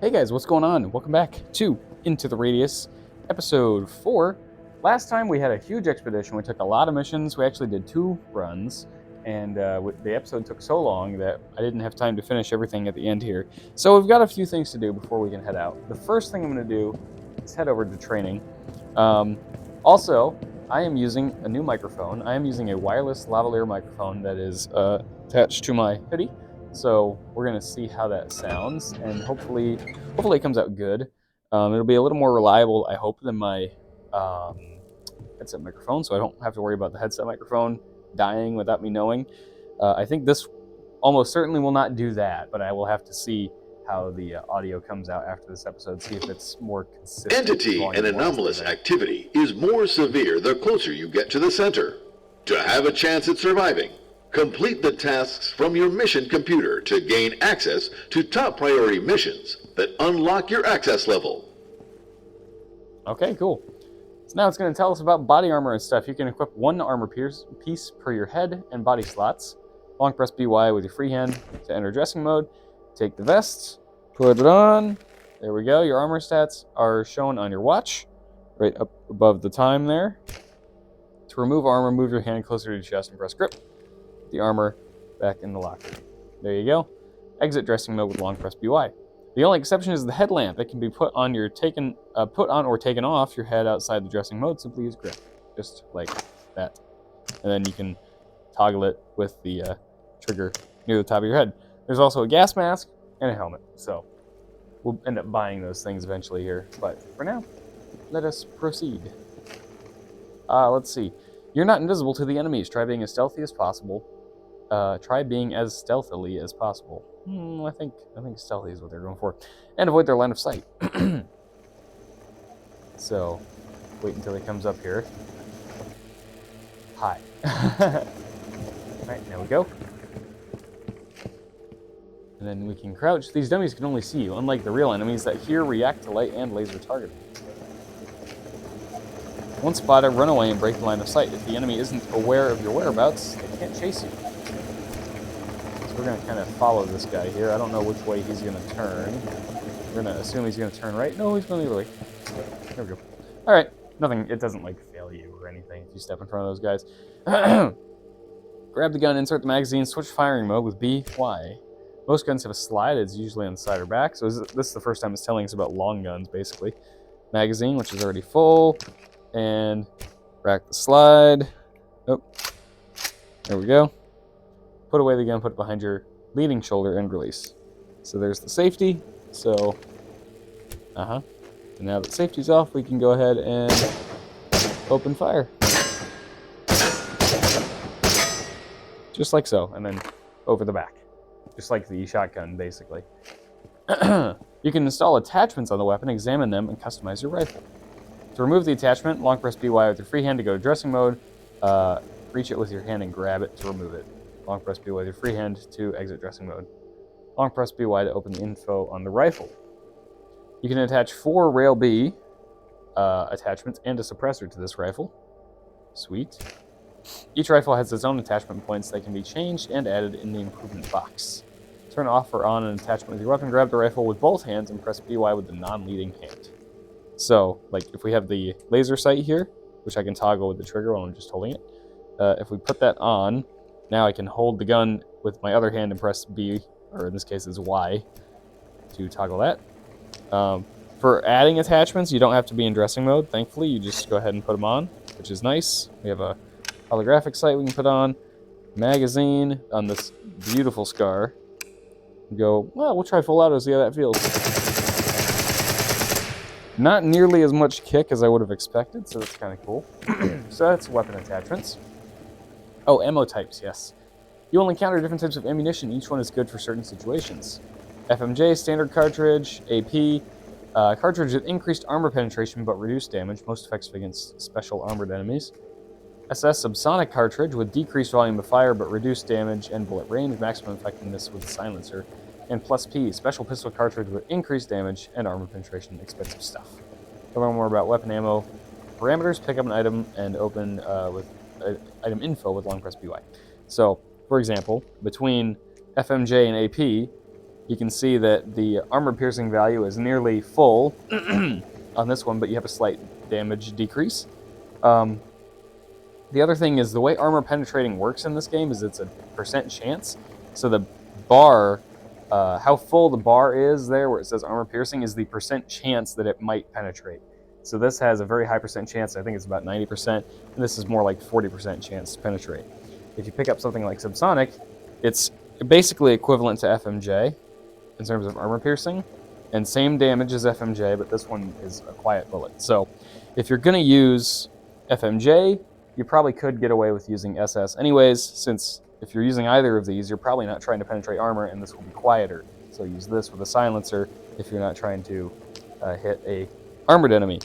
Hey guys, what's going on? Welcome back to Into the Radius, episode 4. Last time we had a huge expedition. We took a lot of missions. We actually did 2 runs, and the episode took so long that I didn't have time to finish everything at the end here. So we've got a few things to do before we can head out. The first thing I'm going to do is head over to training. Also, I am using a new microphone. I am using a wireless lavalier microphone that is attached to my hoodie. So we're gonna see how that sounds, and hopefully it comes out good. It'll be a little more reliable, I hope, than my headset microphone, so I don't have to worry about the headset microphone dying without me knowing. I think this almost certainly will not do that, but I will have to see how the audio comes out after this episode, see if it's more consistent. Entity and anomalous activity is more severe the closer you get to the center. To have a chance at surviving, complete the tasks from your mission computer to gain access to top priority missions that unlock your access level. Okay, cool. So now it's going to tell us about body armor and stuff. You can equip 1 armor piece per your head and body slots. Long press BY with your free hand to enter dressing mode. Take the vest, put it on. There we go. Your armor stats are shown on your watch, right up above the time there. To remove armor, move your hand closer to your chest and press grip. The armor back in the locker. There you go. Exit dressing mode with long press BY. The only exception is the headlamp. It can be put on or taken off your head outside the dressing mode. Simply use grip, just like that, and then you can toggle it with the trigger near the top of your head. There's also a gas mask and a helmet. So we'll end up buying those things eventually here. But for now, let us proceed. Let's see. You're not invisible to the enemies. Try being as stealthy as possible. Try being as stealthily as possible. I think stealthy is what they're going for. And avoid their line of sight. So, wait until he comes up here. Hi. Alright, there we go. And then we can crouch. These dummies can only see you, unlike the real enemies that here react to light and laser targeting. Once spotted, run away and break the line of sight. If the enemy isn't aware of your whereabouts, they can't chase you. So we're going to kind of follow this guy here. I don't know which way he's going to turn. We're going to assume he's going to turn right. No, he's going the other way. There we go. Alright, nothing. It doesn't, fail you or anything if you step in front of those guys. Grab the gun, insert the magazine, switch firing mode with BY. Most guns have a slide. It's usually on the side or back. So this is the first time it's telling us about long guns, basically. Magazine, which is already full. And rack the slide. Oh, there we go. Put away the gun, put it behind your leading shoulder, and release. So there's the safety. So, and now that safety's off, we can go ahead and open fire. Just like so, and then over the back. Just like the shotgun, basically. You can install attachments on the weapon, examine them, and customize your rifle. To remove the attachment, long press BY with your free hand to go to dressing mode. Reach it with your hand and grab it to remove it. Long press BY with your free hand to exit dressing mode. Long press BY to open the info on the rifle. You can attach 4 Rail B attachments and a suppressor to this rifle. Sweet. Each rifle has its own attachment points that can be changed and added in the improvement box. Turn off or on an attachment with your weapon, grab the rifle with both hands, and press BY with the non-leading hand. So, if we have the laser sight here, which I can toggle with the trigger while I'm just holding it, if we put that on, now I can hold the gun with my other hand and press B, or in this case it's Y, to toggle that. For adding attachments, you don't have to be in dressing mode, thankfully. You just go ahead and put them on, which is nice. We have a holographic sight we can put on, magazine on this beautiful scar. We go, well, we'll try full auto, see how that feels. Not nearly as much kick as I would have expected, so that's kind of cool. So that's weapon attachments. Oh, ammo types, yes. You will encounter different types of ammunition. Each one is good for certain situations. FMJ, standard cartridge, AP, cartridge with increased armor penetration but reduced damage, most effective against special armored enemies. SS subsonic cartridge with decreased volume of fire but reduced damage and bullet range, maximum effectiveness with silencer. And plus P, special pistol cartridge with increased damage and armor penetration, expensive stuff. To learn more about weapon ammo parameters, pick up an item and open with item info with long press BY. So, for example, between FMJ and AP, you can see that the armor piercing value is nearly full on this one, but you have a slight damage decrease. The other thing is the way armor penetrating works in this game is it's a percent chance. So the bar, how full the bar is there where it says armor piercing is the percent chance that it might penetrate. So this has a very high percent chance. I think it's about 90%, and this is more like 40% chance to penetrate. If you pick up something like Subsonic, it's basically equivalent to FMJ in terms of armor piercing, and same damage as FMJ, but this one is a quiet bullet. So if you're going to use FMJ, you probably could get away with using SS anyways, since if you're using either of these, you're probably not trying to penetrate armor, and this will be quieter. So use this with a silencer if you're not trying to hit a armored enemy.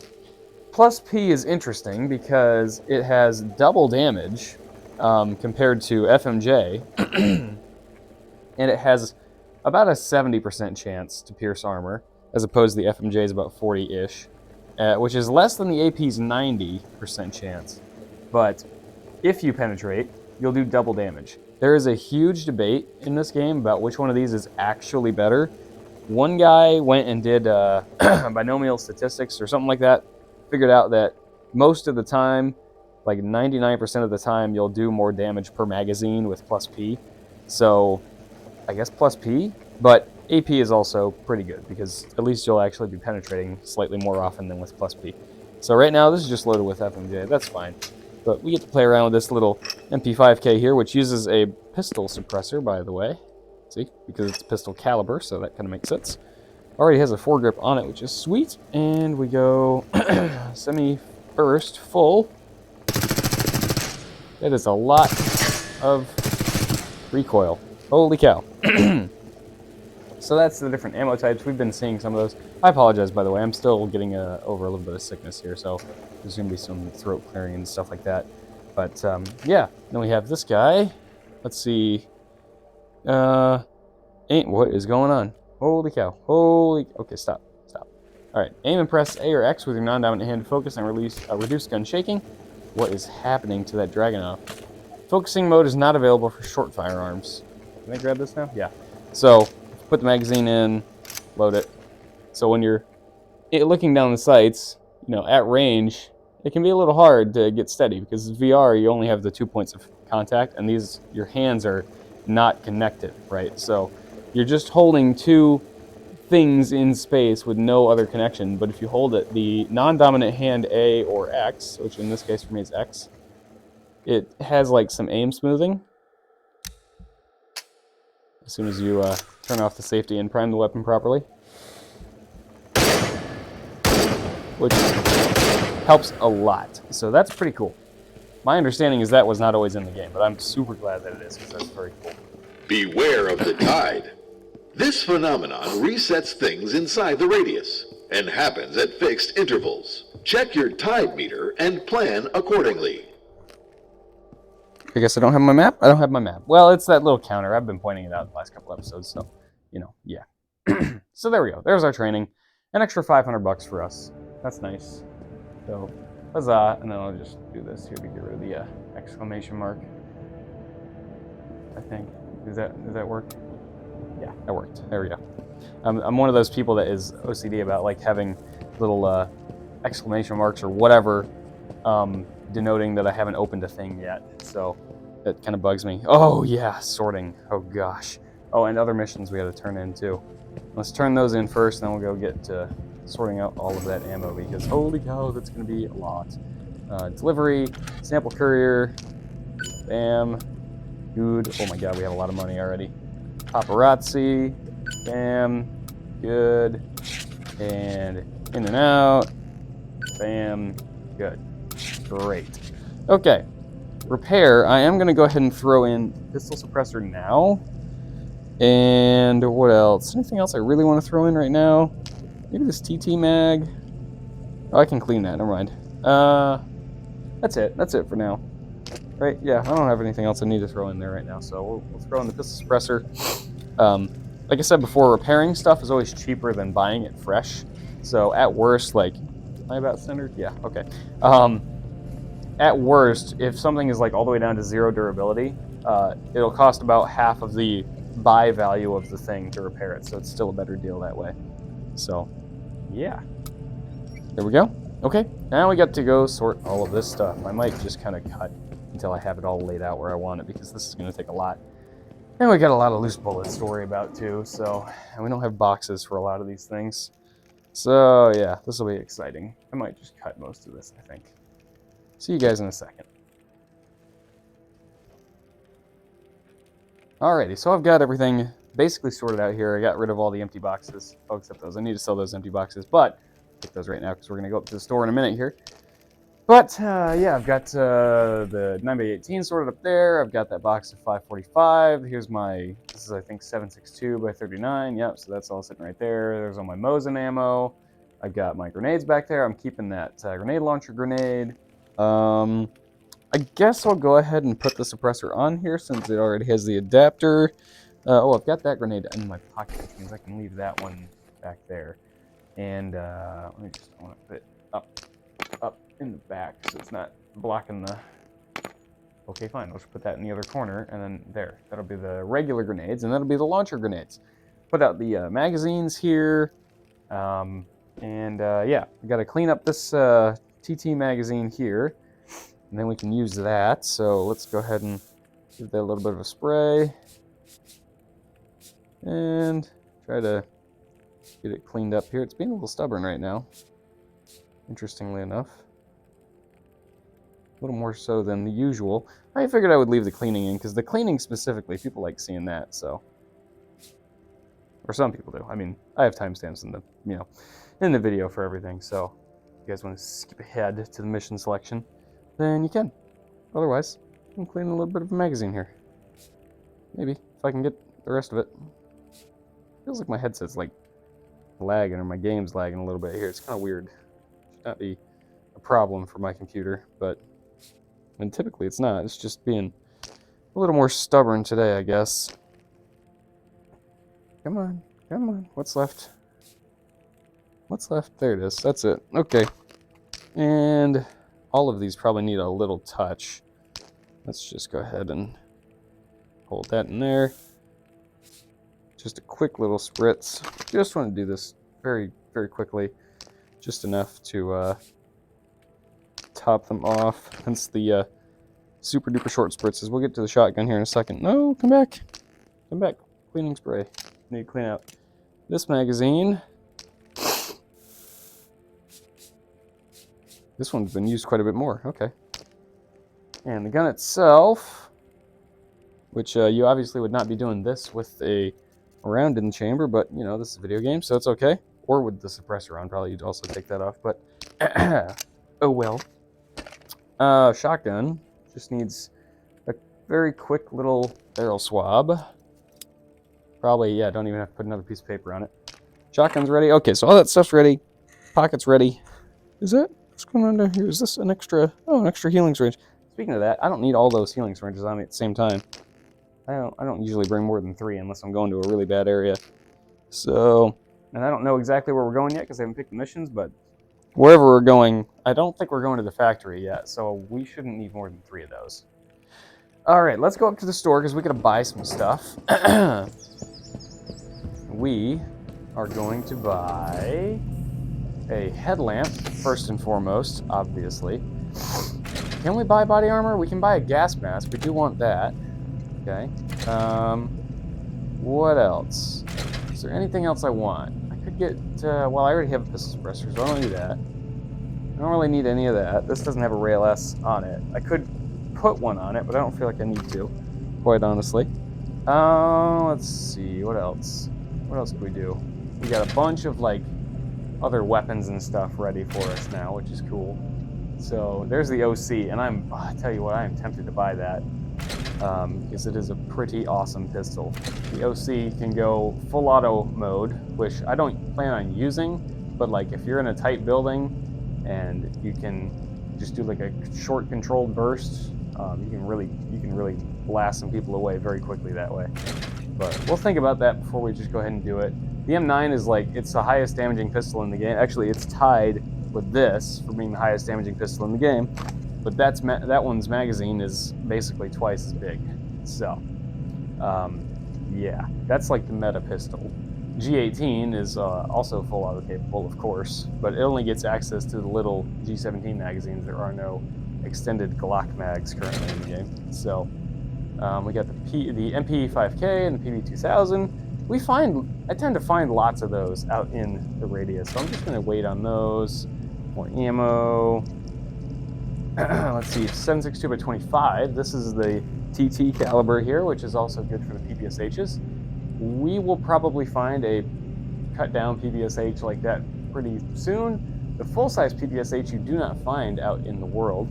Plus P is interesting because it has double damage compared to FMJ, and it has about a 70% chance to pierce armor, as opposed to the FMJ's about 40-ish, which is less than the AP's 90% chance. But if you penetrate, you'll do double damage. There is a huge debate in this game about which one of these is actually better. One guy went and did binomial statistics or something like that, figured out that most of the time, like 99% of the time, you'll do more damage per magazine with plus P. So I guess plus P, but AP is also pretty good because at least you'll actually be penetrating slightly more often than with plus P. So right now this is just loaded with FMJ, that's fine. But we get to play around with this little MP5K here, which uses a pistol suppressor, by the way. See, because it's pistol caliber, so that kind of makes sense. Already has a foregrip on it, which is sweet. And we go semi-burst full. That is a lot of recoil. Holy cow. So that's the different ammo types. We've been seeing some of those. I apologize, by the way. I'm still getting over a little bit of sickness here, so there's going to be some throat clearing and stuff like that. But, yeah. Then we have this guy. Let's see. What is going on? Holy cow. Okay, stop. Alright. Aim and press A or X with your non-dominant hand to focus and reduce gun shaking. What is happening to that Dragunov? Focusing mode is not available for short firearms. Can I grab this now? Yeah. So, put the magazine in, load it. So when you're looking down the sights, at range, it can be a little hard to get steady because VR, you only have the 2 points of contact, and your hands are not connected, right? So you're just holding two things in space with no other connection. But if you hold it, the non-dominant hand A or X, which in this case for me is X, it has like some aim smoothing. As soon as you turn off the safety and prime the weapon properly, which helps a lot. So that's pretty cool. My understanding is that was not always in the game, but I'm super glad that it is because that's very cool. Beware of the tide. This phenomenon resets things inside the radius and happens at fixed intervals. Check your tide meter and plan accordingly. I guess I don't have my map? I don't have my map. Well, it's that little counter. I've been pointing it out in the last couple episodes, so, yeah. So there we go. There's our training. An extra $500 for us. That's nice. So, huzzah. And then I'll just do this here to get rid of the exclamation mark. I think. Does that work? Yeah, that worked. There we go. I'm one of those people that is OCD about like having little exclamation marks or whatever denoting that I haven't opened a thing yet. So that kind of bugs me. Oh yeah, sorting. Oh gosh. Oh, and other missions we got to turn in too. Let's turn those in first, then we'll go get to sorting out all of that ammo because holy cow, that's going to be a lot. Delivery, sample courier, bam, good. Oh my god, we have a lot of money already. Paparazzi, bam, good, and in and out, bam, good, great. Okay, repair, I am going to go ahead and throw in pistol suppressor now, and what else? Anything else I really want to throw in right now? Maybe this TT mag? Oh, I can clean that, never mind. That's it for now. Right, yeah, I don't have anything else I need to throw in there right now, so we'll throw in the pistol suppressor. Like I said before, repairing stuff is always cheaper than buying it fresh. So at worst, like, am I about centered? Yeah, okay. At worst, if something is like all the way down to 0 durability, it'll cost about half of the buy value of the thing to repair it, so it's still a better deal that way. So, yeah. There we go. Okay, now we got to go sort all of this stuff. I might just kind of cut until I have it all laid out where I want it, because this is going to take a lot. And we got a lot of loose bullets to worry about too, so, and we don't have boxes for a lot of these things. So, yeah, this will be exciting. I might just cut most of this, I think. See you guys in a second. Alrighty, so I've got everything basically sorted out here. I got rid of all the empty boxes. Oh, except those. I need to sell those empty boxes, but I'll take those right now because we're going to go up to the store in a minute here. But, yeah, I've got the 9x18 sorted up there. I've got that box of 545. Here's my, this is, I think, 7.62 by 39. Yep, so that's all sitting right there. There's all my Mosin ammo. I've got my grenades back there. I'm keeping that grenade launcher grenade. I guess I'll go ahead and put the suppressor on here since it already has the adapter. Oh, I've got that grenade in my pocket, which means I can leave that one back there. And let me just, I want to put it up in the back so it's not blocking the... Okay, fine. I'll just put that in the other corner, and then there. That'll be the regular grenades, and that'll be the launcher grenades. Put out the magazines here. Yeah, we got to clean up this TT magazine here. And then we can use that, so let's go ahead and give that a little bit of a spray. And try to get it cleaned up here. It's being a little stubborn right now, interestingly enough. A little more so than the usual. I figured I would leave the cleaning in, because the cleaning specifically, people like seeing that, so. Or some people do. I mean, I have timestamps in the, in the video for everything, so if you guys want to skip ahead to the mission selection, then you can. Otherwise, I'm cleaning a little bit of a magazine here. Maybe, if I can get the rest of it. Feels like my headset's like lagging, or my game's lagging a little bit here. It's kind of weird. Should not be a problem for my computer, but and typically it's not. It's just being a little more stubborn today, I guess. Come on, come on. What's left? What's left? There it is. That's it. Okay. And all of these probably need a little touch. Let's just go ahead and hold that in there. Just a quick little spritz. Just want to do this very, very quickly. Just enough to top them off. Hence the super duper short spritzes. We'll get to the shotgun here in a second. No, come back. Come back. Cleaning spray. Need to clean out this magazine. This one's been used quite a bit more. Okay. And the gun itself, which you obviously would not be doing this with a round in the chamber, but, this is a video game, so it's okay. Or with the suppressor on, probably you'd also take that off, but oh well. Shotgun just needs a very quick little barrel swab. Probably, yeah, don't even have to put another piece of paper on it. Shotgun's ready. Okay, so all that stuff's ready. Pocket's ready. Is that... What's going on down here? Is this an extra... Oh, an extra healing syringe. Speaking of that, I don't need all those healing syringes on me at the same time. I don't usually bring more than 3 unless I'm going to a really bad area. So, and I don't know exactly where we're going yet because I haven't picked the missions, but wherever we're going, I don't think we're going to the factory yet, so we shouldn't need more than 3 of those. Alright, let's go up to the store because we gotta buy some stuff. We are going to buy a headlamp, first and foremost, obviously. Can we buy body armor? We can buy a gas mask. We do want that. Okay. What else? Is there anything else I want? I could get, well, I already have a pistol suppressor, so I don't need that. I don't really need any of that. This doesn't have a rail S on it. I could put one on it, but I don't feel like I need to, quite honestly. Let's see, what else? What else can we do? We got a bunch of, other weapons and stuff ready for us now, which is cool. So there's the OC, and I tell you what, I am tempted to buy that because it is a pretty awesome pistol. The OC can go full auto mode, which I don't plan on using, but if you're in a tight building and you can just do a short controlled burst, you can really blast some people away very quickly that way. But we'll think about that before we just go ahead and do it. The M9 is it's the highest damaging pistol in the game. Actually, it's tied with this for being the highest damaging pistol in the game. But that one's magazine is basically twice as big. So, Yeah, that's like the meta pistol. G18 is also full auto capable, of course, but it only gets access to the little G17 magazines. There are no extended Glock mags currently in the game. So we got the MP5K and the PB2000. I tend to find lots of those out in the radius, so I'm just going to wait on those. More ammo. Let's see, 7.62 by 25. This is the TT caliber here, which is also good for the PPSHs. We will probably find a cut down PPSH like that pretty soon. The full-size PPSH you do not find out in the world,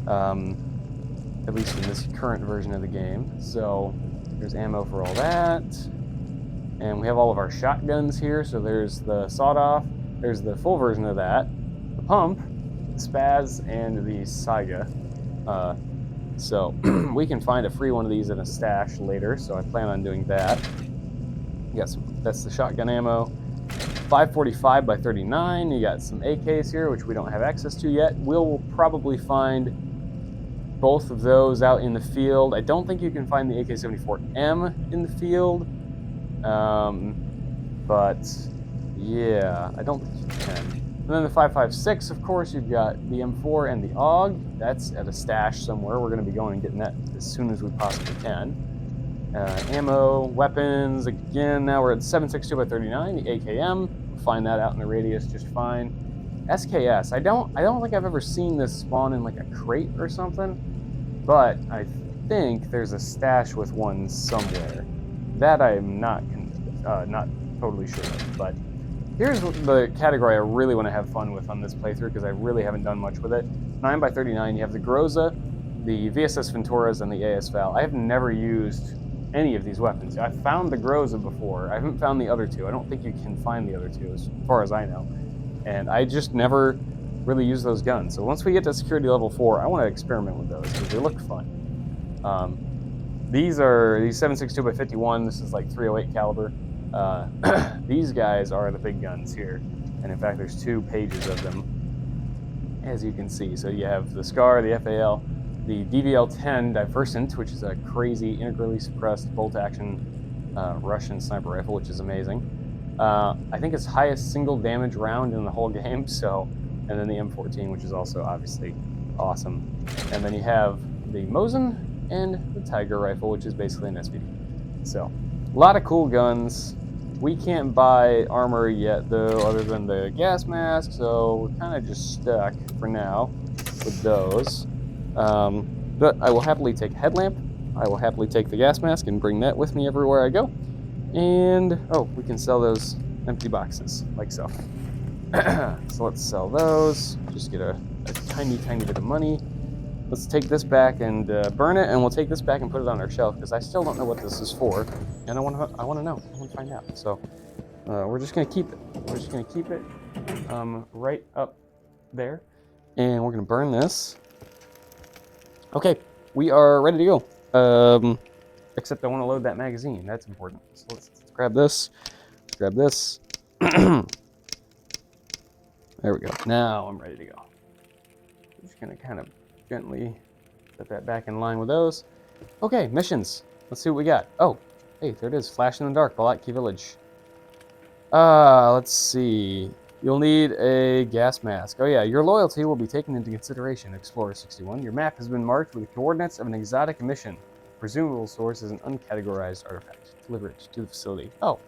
at least in this current version of the game. So there's ammo for all that. And we have all of our shotguns here. So there's the sawed-off, there's the full version of that, the pump, the spaz, and the Saiga. So we can find a free one of these in a stash later, so I plan on doing that. That's the shotgun ammo. 545 by 39. You got some AKs here, which we don't have access to yet. We'll probably find both of those out in the field. I don't think you can find the AK-74M in the field. But yeah, I don't think you can. And then the 5.56, of course, you've got the M4 and the AUG. That's at a stash somewhere. We're going to be going and getting that as soon as we possibly can. Ammo, weapons, again, now we're at 7.62 by 39, the AKM. We'll find that out in the radius just fine. SKS, I don't think I've ever seen this spawn in like a crate or something, but I think there's a stash with one somewhere. That I'm not totally sure of, but here's the category I really want to have fun with on this playthrough, because I really haven't done much with it. 9 by 39, you have the Groza, the VSS Venturas, and the AS Val. I have never used any of these weapons. I found the Groza before. I haven't found the other two. I don't think you can find the other two as far as I know. And I just never really use those guns. So once we get to security level 4, I want to experiment with those because they look fun. These are these 7.62 by 51. This is like 308 caliber. These guys are the big guns here. And in fact, there's 2 pages of them, as you can see. So you have the SCAR, the FAL, the DVL-10 Diversant, which is a crazy integrally suppressed bolt-action Russian sniper rifle, which is amazing. I think it's highest single damage round in the whole game, so, and then the M14, which is also obviously awesome. And then you have the Mosin and the Tiger rifle, which is basically an SVD. So, a lot of cool guns. We can't buy armor yet, though, other than the gas mask, so we're kind of just stuck for now with those. But I will happily take a headlamp. I will happily take the gas mask and bring that with me everywhere I go. And, oh, we can sell those empty boxes, like so. So let's sell those. Just get a tiny, tiny bit of money. Let's take this back and burn it, and we'll take this back and put it on our shelf, because I still don't know what this is for, and I want to know. I want to find out. So we're just going to keep it. We're just going to keep it right up there, and we're going to burn this. Okay, we are ready to go. Except I want to load that magazine. That's important. So let's grab this. Let's grab this. There we go. Now I'm ready to go. I'm just going to kind of gently put that back in line with those. Okay, missions. Let's see what we got. Oh, hey, there it is. Flash in the dark, Bolotky Village. Let's see. You'll need a gas mask. Oh yeah, your loyalty will be taken into consideration, Explorer 61. Your map has been marked with the coordinates of an exotic emission. Presumable source is an uncategorized artifact. Deliver it to the facility. Oh,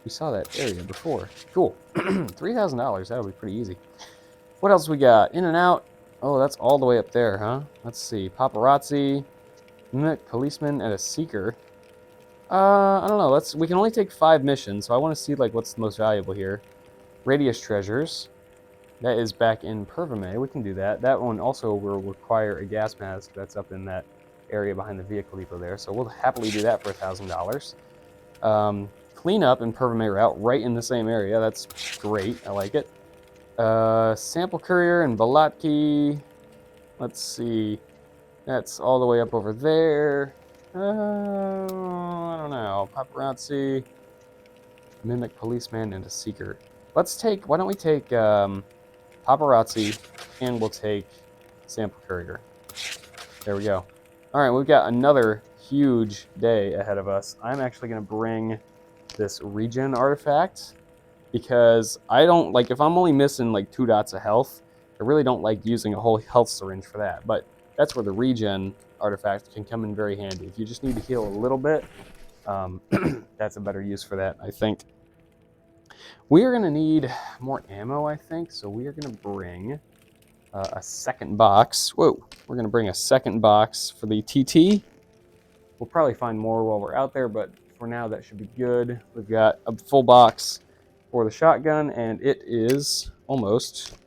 we saw that area before. Cool. $3,000. That'll be pretty easy. What else we got? In and out. Oh, that's all the way up there, huh? Let's see. Paparazzi, mimic policeman, and a seeker. I don't know. We can only take 5 missions, so I want to see like what's the most valuable here. Radius treasures. That is back in Pervomay. We can do that. That one also will require a gas mask. That's up in that area behind the vehicle depot there. So we'll happily do that for $1,000. Clean up in Pervomay Route, right in the same area. That's great. I like it. Sample Courier and Bolotky. Let's see. That's all the way up over there. I don't know. Paparazzi, mimic policeman, and a seeker. Why don't we take Paparazzi, and we'll take Sample Courier. There we go. All right, we've got another huge day ahead of us. I'm actually going to bring this regen artifact because I don't like, if I'm only missing like 2 dots of health, I really don't like using a whole health syringe for that. But that's where the regen artifact can come in very handy. If you just need to heal a little bit, that's a better use for that, I think. We are going to need more ammo, I think, so we are going to bring a second box. Whoa, we're going to bring a second box for the TT. We'll probably find more while we're out there, but for now that should be good. We've got a full box for the shotgun, and it is almost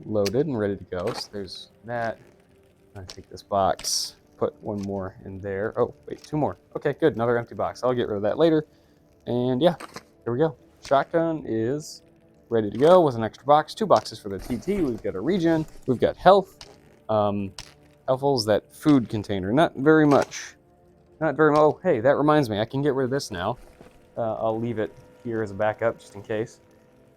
loaded and ready to go. So there's that. I'm going to take this box, put one more in there. Oh, wait, 2 more. Okay, good, another empty box. I'll get rid of that later. And yeah, here we go. Shotgun is ready to go with an extra box. 2 boxes for the TT. We've got a regen. We've got health. Healthfuls, that food container. Not very much. Not very much. Oh, hey, that reminds me. I can get rid of this now. I'll leave it here as a backup just in case.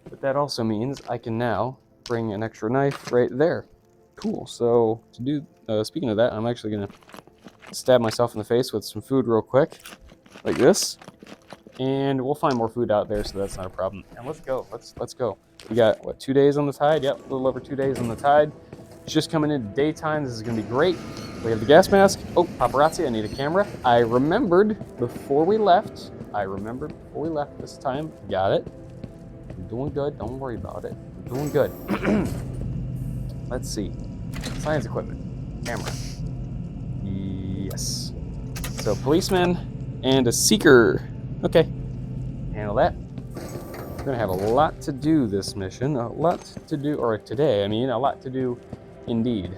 But that also means I can now bring an extra knife right there. Cool. So to do, speaking of that, I'm actually going to stab myself in the face with some food real quick. Like this. And we'll find more food out there, so that's not a problem. And let's go. Let's go. We got, what, 2 days on the tide? Yep, a little over 2 days on the tide. It's just coming into daytime. This is going to be great. We have the gas mask. Oh, paparazzi, I need a camera. I remembered before we left this time. Got it. I'm doing good. Don't worry about it. I'm doing good. Let's see. Science equipment. Camera. Yes. So, policeman and a seeker. Okay, handle that. We're gonna have a lot to do this mission, a lot to do, or today, I mean, a lot to do indeed.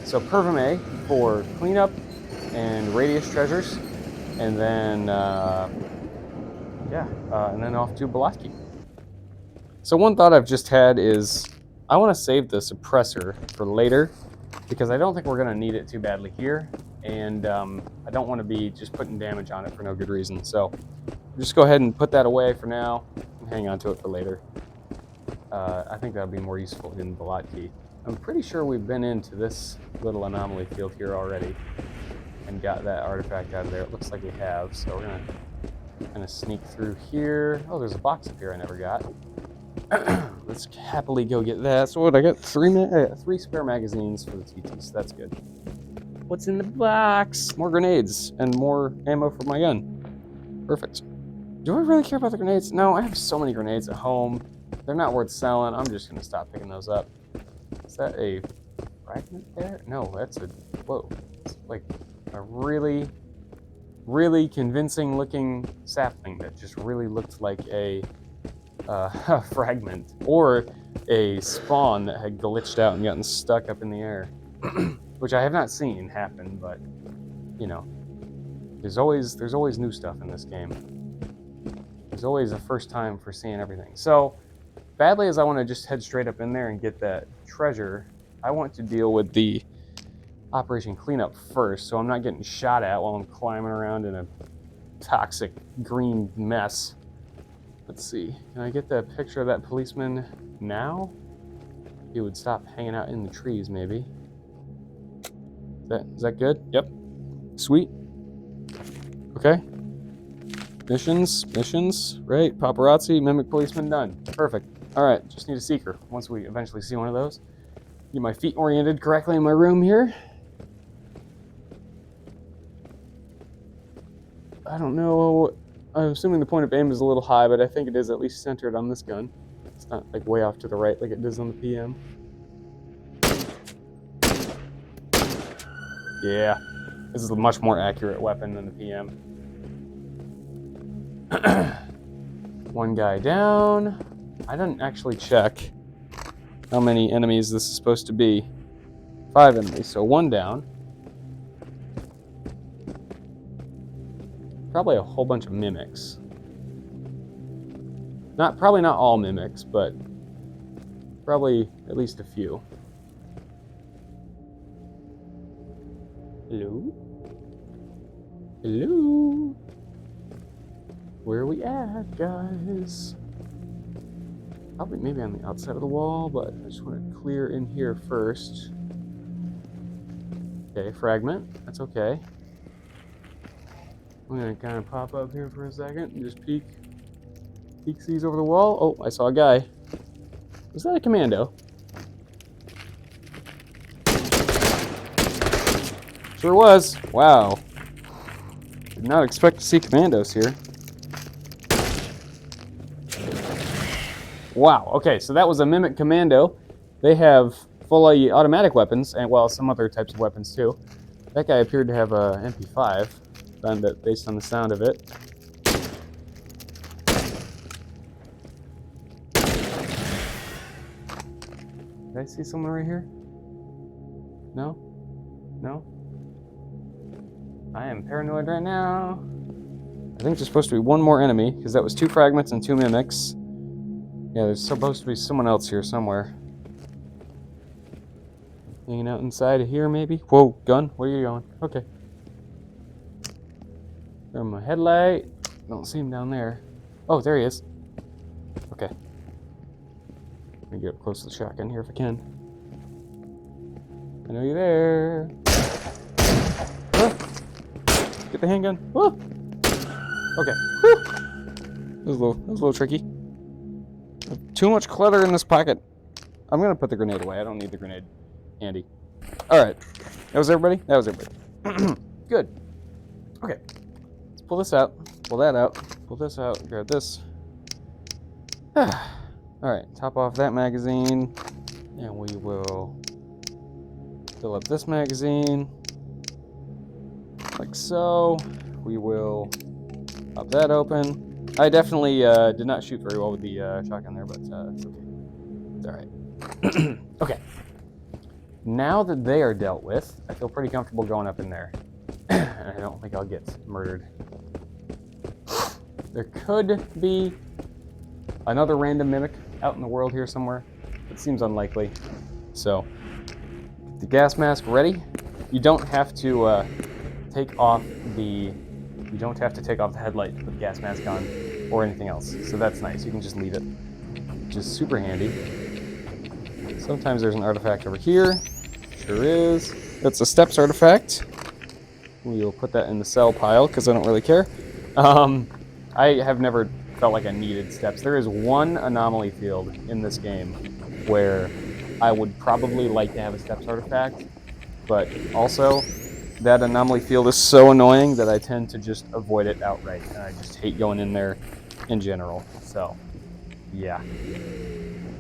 So Pervomay for cleanup and radius treasures, and then, and then off to Bolotky. So one thought I've just had is, I wanna save the suppressor for later, because I don't think we're gonna need it too badly here, and I don't wanna be just putting damage on it for no good reason, so just go ahead and put that away for now and hang on to it for later. I think that'll be more useful in Bolotky. I'm pretty sure we've been into this little anomaly field here already and got that artifact out of there. It looks like we have, so we're gonna sneak through here. Oh, there's a box up here I never got. Let's happily go get that. So what, I got 3 spare magazines for the TT, so that's good. What's in the box? More grenades and more ammo for my gun. Perfect. Do I really care about the grenades? No, I have so many grenades at home. They're not worth selling. I'm just going to stop picking those up. Is that a fragment there? No, that's a... Whoa. It's like a really, really convincing looking sapling that just really looked like a fragment. Or a spawn that had glitched out and gotten stuck up in the air. Which I have not seen happen, but, you know. There's always new stuff in this game. There's always a first time for seeing everything. So, badly as I want to just head straight up in there and get that treasure, I want to deal with the Operation Cleanup first, so I'm not getting shot at while I'm climbing around in a toxic green mess. Let's see. Can I get that picture of that policeman now? He would stop hanging out in the trees, maybe. Is that good? Yep. Sweet. Okay. Missions, right? Paparazzi, mimic policeman, done. Perfect. All right, just need a seeker once we eventually see one of those. Get my feet oriented correctly in my room here. I don't know. I'm assuming the point of aim is a little high, but I think it is at least centered on this gun. It's not like way off to the right like it does on the PM. Yeah, this is a much more accurate weapon than the PM. One guy down. I didn't actually check how many enemies this is supposed to be. 5 enemies, so 1 down. Probably a whole bunch of mimics. Probably not all mimics, but probably at least a few. Hello? Hello? Where are we at, guys? Probably maybe on the outside of the wall, but I just want to clear in here first. Okay, fragment. That's okay. I'm gonna kind of pop up here for a second and just peek these over the wall. Oh, I saw a guy. Was that a commando? Sure was. Wow. Did not expect to see commandos here. Wow. Okay, so that was a Mimic Commando. They have fully automatic weapons, and well, some other types of weapons too. That guy appeared to have a MP5, based on the sound of it. Did I see someone right here? No? No? I am paranoid right now. I think there's supposed to be one more enemy, because that was 2 fragments and 2 mimics. Yeah, there's supposed to be someone else here somewhere. Hanging out inside of here, maybe? Whoa, gun, where are you going? Okay. There's my headlight. Don't see him down there. Oh, there he is. Okay. Let me get up close to the shotgun here if I can. I know you're there. Ah. Get the handgun. Ah. Okay. Whew. That was a little tricky. Too much clutter in this pocket. I'm gonna put the grenade away. I don't need the grenade handy. All right. That was everybody? That was everybody. Good. Okay. Let's pull this out. Pull that out. Pull this out. Grab this. All right. Top off that magazine. And we will fill up this magazine. Like so. We will pop that open. I definitely did not shoot very well with the shotgun there, but it's okay. It's all right. Okay. Now that they are dealt with, I feel pretty comfortable going up in there. And I don't think I'll get murdered. There could be another random mimic out in the world here somewhere. It seems unlikely. So, get the gas mask ready. You don't have to take off the headlight to put the gas mask on or anything else. So that's nice. You can just leave it, which is super handy. Sometimes there's an artifact over here. Sure is. That's a steps artifact. We will put that in the sell pile because I don't really care. I have never felt like I needed steps. There is one anomaly field in this game where I would probably like to have a steps artifact, but also that anomaly field is so annoying that I tend to just avoid it outright, and I just hate going in there in general. So, yeah.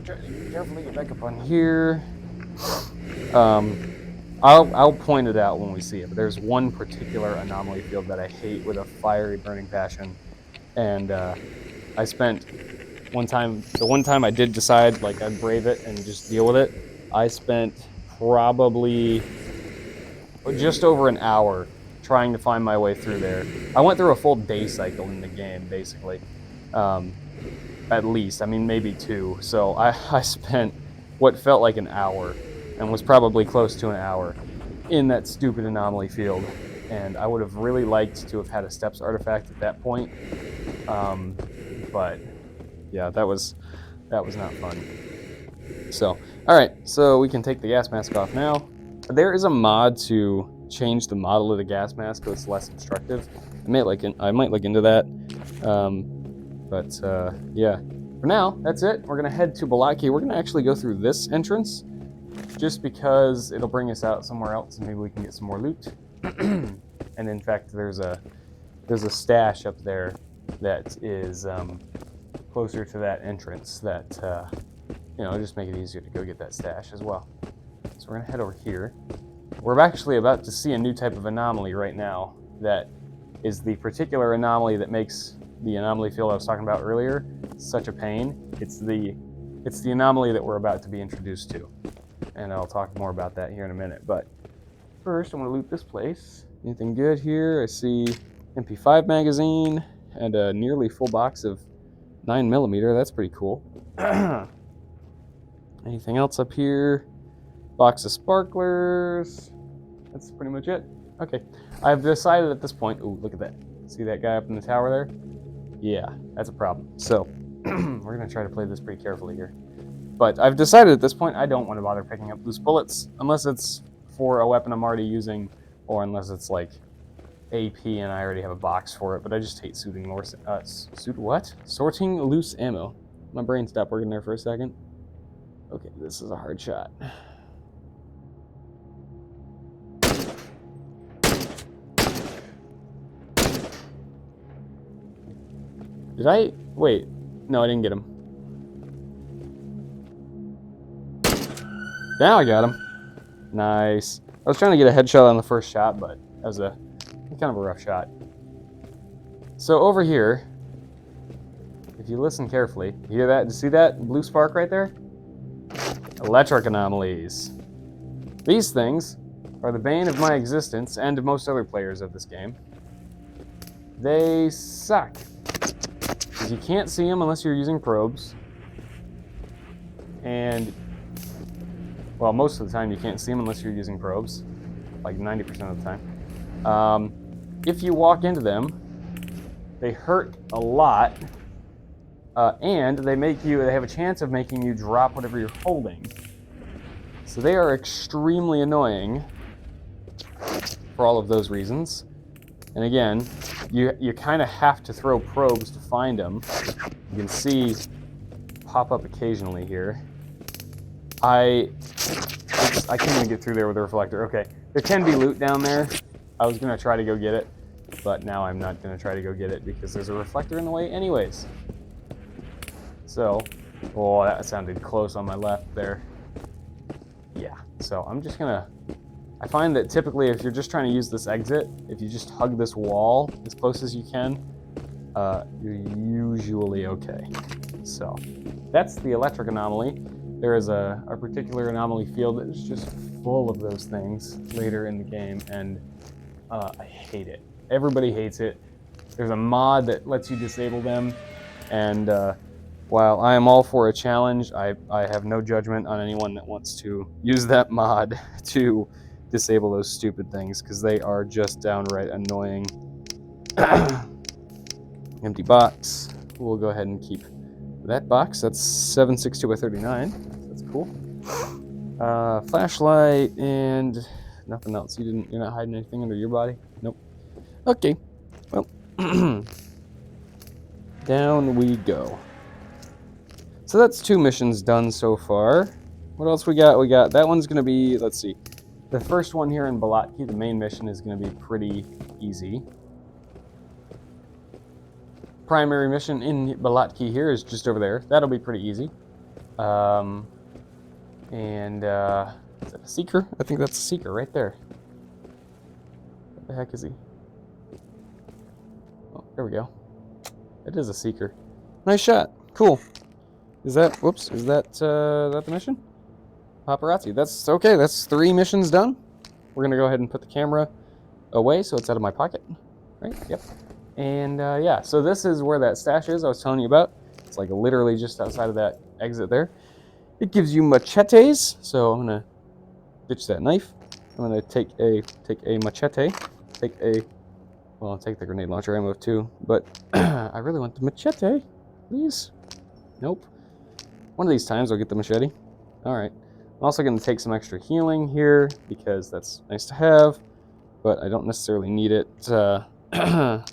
Try to carefully get back up on here. I'll point it out when we see it, but there's one particular anomaly field that I hate with a fiery burning passion, and I spent the one time I did decide like I'd brave it and just deal with it, I spent probably just over an hour trying to find my way through there. I went through a full day cycle in the game, basically. At least, I mean, maybe 2. So I spent what felt like an hour, and was probably close to an hour, in that stupid anomaly field. And I would have really liked to have had a steps artifact at that point. But yeah, that was not fun. So, alright, so we can take the gas mask off now. There is a mod to change the model of the gas mask so it's less obstructive. I might look into that. Yeah. For now, that's it. We're going to head to Bolotky. We're going to actually go through this entrance just because it'll bring us out somewhere else and maybe we can get some more loot. And in fact, there's a stash up there that is closer to that entrance that, just make it easier to go get that stash as well. So we're going to head over here. We're actually about to see a new type of anomaly right now that is the particular anomaly that makes the anomaly field I was talking about earlier such a pain. It's the anomaly that we're about to be introduced to. And I'll talk more about that here in a minute. But first, I'm going to loot this place. Anything good here? I see MP5 magazine and a nearly full box of 9mm. That's pretty cool. Anything else up here? Box of sparklers. That's pretty much it. Okay. I've decided at this point... Ooh, look at that. See that guy up in the tower there? Yeah, that's a problem. So, we're going to try to play this pretty carefully here. But I've decided at this point I don't want to bother picking up loose bullets unless it's for a weapon I'm already using, or unless it's like AP, and I already have a box for it, but I just hate sorting loose ammo. My brain stopped working there for a second. Okay, this is a hard shot. Did I? Wait. No, I didn't get him. Now I got him. Nice. I was trying to get a headshot on the first shot, but that was kind of a rough shot. So over here, if you listen carefully, you hear that? Did you see that blue spark right there? Electric anomalies. These things are the bane of my existence and of most other players of this game. They suck. Because you can't see them unless you're using probes. And, well, most of the time you can't see them unless you're using probes. Like 90% of the time. If you walk into them, they hurt a lot. And they have a chance of making you drop whatever you're holding. So they are extremely annoying for all of those reasons. And again, you kind of have to throw probes to find them. You can see pop up occasionally here. I can't even get through there with the reflector. Okay, there can be loot down there. I was going to try to go get it, but now I'm not going to try to go get it because there's a reflector in the way anyways. So, oh, that sounded close on my left there. Yeah, so I'm just going to... I find that typically if you're just trying to use this exit, if you just hug this wall as close as you can, you're usually okay. So, that's the electric anomaly. There is a particular anomaly field that is just full of those things later in the game, and I hate it. Everybody hates it. There's a mod that lets you disable them, and while I am all for a challenge, I have no judgment on anyone that wants to use that mod to disable those stupid things, because they are just downright annoying. Empty box. We'll go ahead and keep that box. That's 762 by 39. That's cool. Flashlight and nothing else. You're not hiding anything under your body? Nope. Okay. Well, down we go. So that's 2 missions done so far. What else we got? We got that one's going to be, let's see. The first one here in Bolotky, the main mission, is going to be pretty easy. Primary mission in Bolotky here is just over there. That'll be pretty easy. Is that a seeker? I think that's a seeker right there. What the heck is he? Oh, there we go. It is a seeker. Nice shot. Cool. Is that the mission? Paparazzi. That's okay. That's 3 missions done. We're going to go ahead and put the camera away so it's out of my pocket. Right? Yep. And yeah, so this is where that stash is I was telling you about. It's like literally just outside of that exit there. It gives you machetes. So I'm going to ditch that knife. I'm going to take a machete. Well, I'll take the grenade launcher ammo too. But I really want the machete. Please. Nope. One of these times I'll get the machete. Alright. I'm also going to take some extra healing here because that's nice to have, but I don't necessarily need it. Don't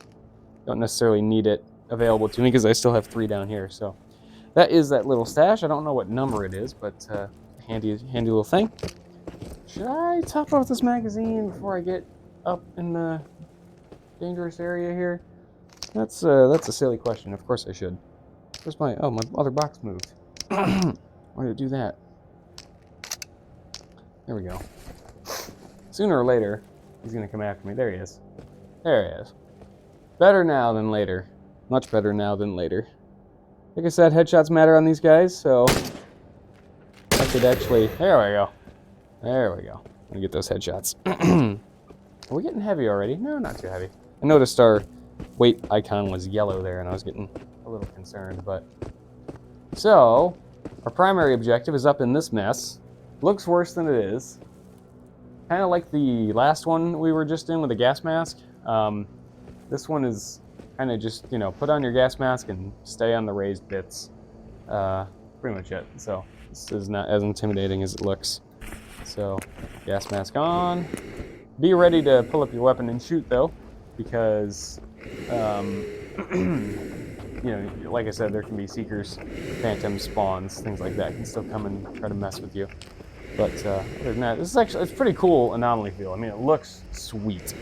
necessarily need it available to me because I still have 3 down here. So that is that little stash. I don't know what number it is, but handy little thing. Should I top off this magazine before I get up in the dangerous area here? That's a silly question. Of course I should. Where's my other box moved? Why did it do that? There we go. Sooner or later, he's going to come after me. There he is. There he is. Better now than later. Much better now than later. Like I said, headshots matter on these guys, so I could actually... There we go. There we go. Let me get those headshots. Are we getting heavy already? No, not too heavy. I noticed our weight icon was yellow there, and I was getting a little concerned, but... So, our primary objective is up in this mess. Looks worse than it is. Kind of like the last one we were just in with the gas mask. This one is kind of just, put on your gas mask and stay on the raised bits. Pretty much it. So, this is not as intimidating as it looks. So, gas mask on. Be ready to pull up your weapon and shoot, though. because, you know, like I said, there can be seekers, phantoms, spawns, things like that can still come and try to mess with you. But other than that, this is actually, it's pretty cool anomaly field. I mean, it looks sweet.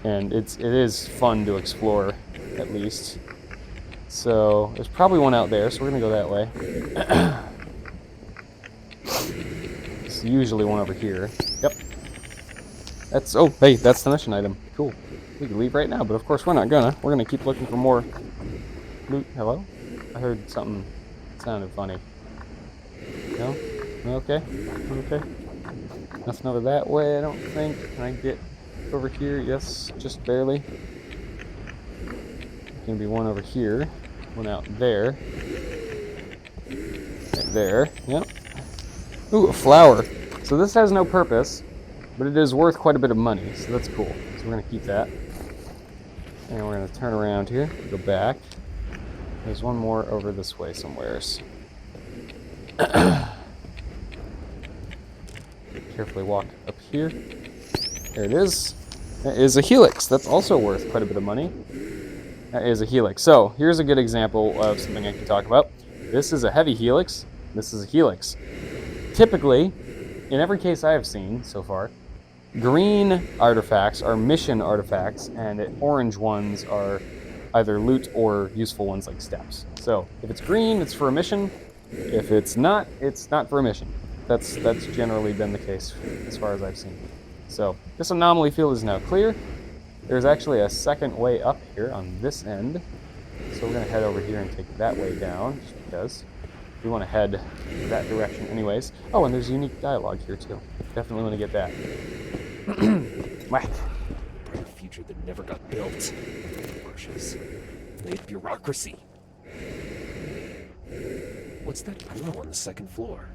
And it is fun to explore, at least. So there's probably one out there, so we're gonna go that way. There's usually one over here. Yep. That's, oh, hey, that's the mission item. Cool. We can leave right now, but of course we're not gonna. We're gonna keep looking for more loot. Hello? I heard something sounded funny. No? Okay. Okay. Nothing over that way, I don't think. Can I get over here? Yes, just barely. There's gonna be one over here. One out there. Right there. Yep. Ooh, a flower. So this has no purpose, but it is worth quite a bit of money, so that's cool. So we're gonna keep that. And we're gonna turn around here, go back. There's one more over this way somewheres. Carefully walk up here. There it is. That is a helix. That's also worth quite a bit of money. That is a helix. So here's a good example of something I can talk about. This is a heavy helix. This is a helix. Typically, in every case I have seen so far, green artifacts are mission artifacts, and orange ones are either loot or useful ones like steps. So if it's green, it's for a mission. If it's not for a mission. That's generally been the case as far as I've seen. So this anomaly field is now clear. There's actually a second way up here on this end. So we're gonna head over here and take that way down, just because we want to head that direction anyways. Oh, and there's unique dialogue here too. Definitely want to get that. Whack. A future that never got built. Marshes. Late bureaucracy. What's that glow on the second floor?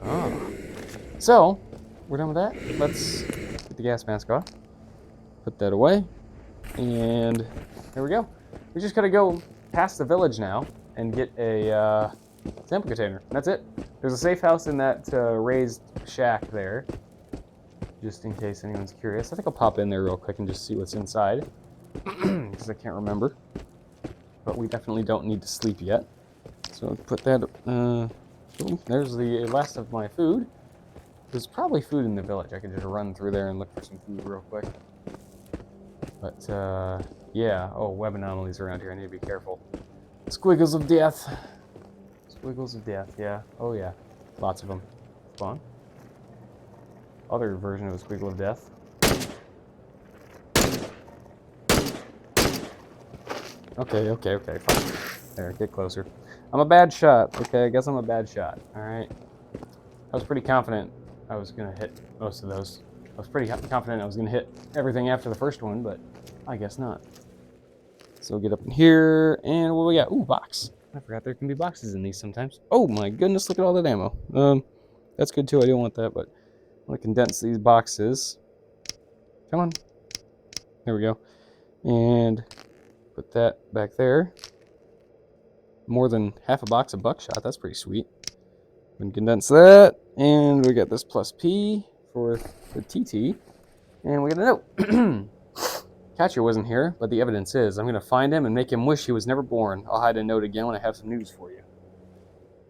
Oh. So, we're done with that. Let's get the gas mask off. Put that away. And there we go. We just gotta go past the village now and get a sample container. And that's it. There's a safe house in that raised shack there. Just in case anyone's curious. I think I'll pop in there real quick and just see what's inside. Because I can't remember. But we definitely don't need to sleep yet. So put that, ooh, there's the last of my food. There's probably food in the village. I could just run through there and look for some food real quick. But, yeah. Oh, web anomalies around here. I need to be careful. Squiggles of death. Squiggles of death, yeah. Oh, yeah. Lots of them. Spawn. Other version of a squiggle of death. Okay, fine. There, get closer. I'm a bad shot. Okay, I guess I'm a bad shot. Alright. I was pretty confident I was going to hit most of those. I was pretty confident I was going to hit everything after the first one, but I guess not. So we'll get up in here, and what we got? Ooh, box. I forgot there can be boxes in these sometimes. Oh my goodness, look at all that ammo. That's good too. I don't want that, but I'm going to condense these boxes. Come on. There we go. And put that back there. More than half a box of buckshot. That's pretty sweet. We can condense that. And we got this plus P for the TT. And we got a note. Catcher wasn't here, but the evidence is. I'm going to find him and make him wish he was never born. I'll hide a note again when I have some news for you.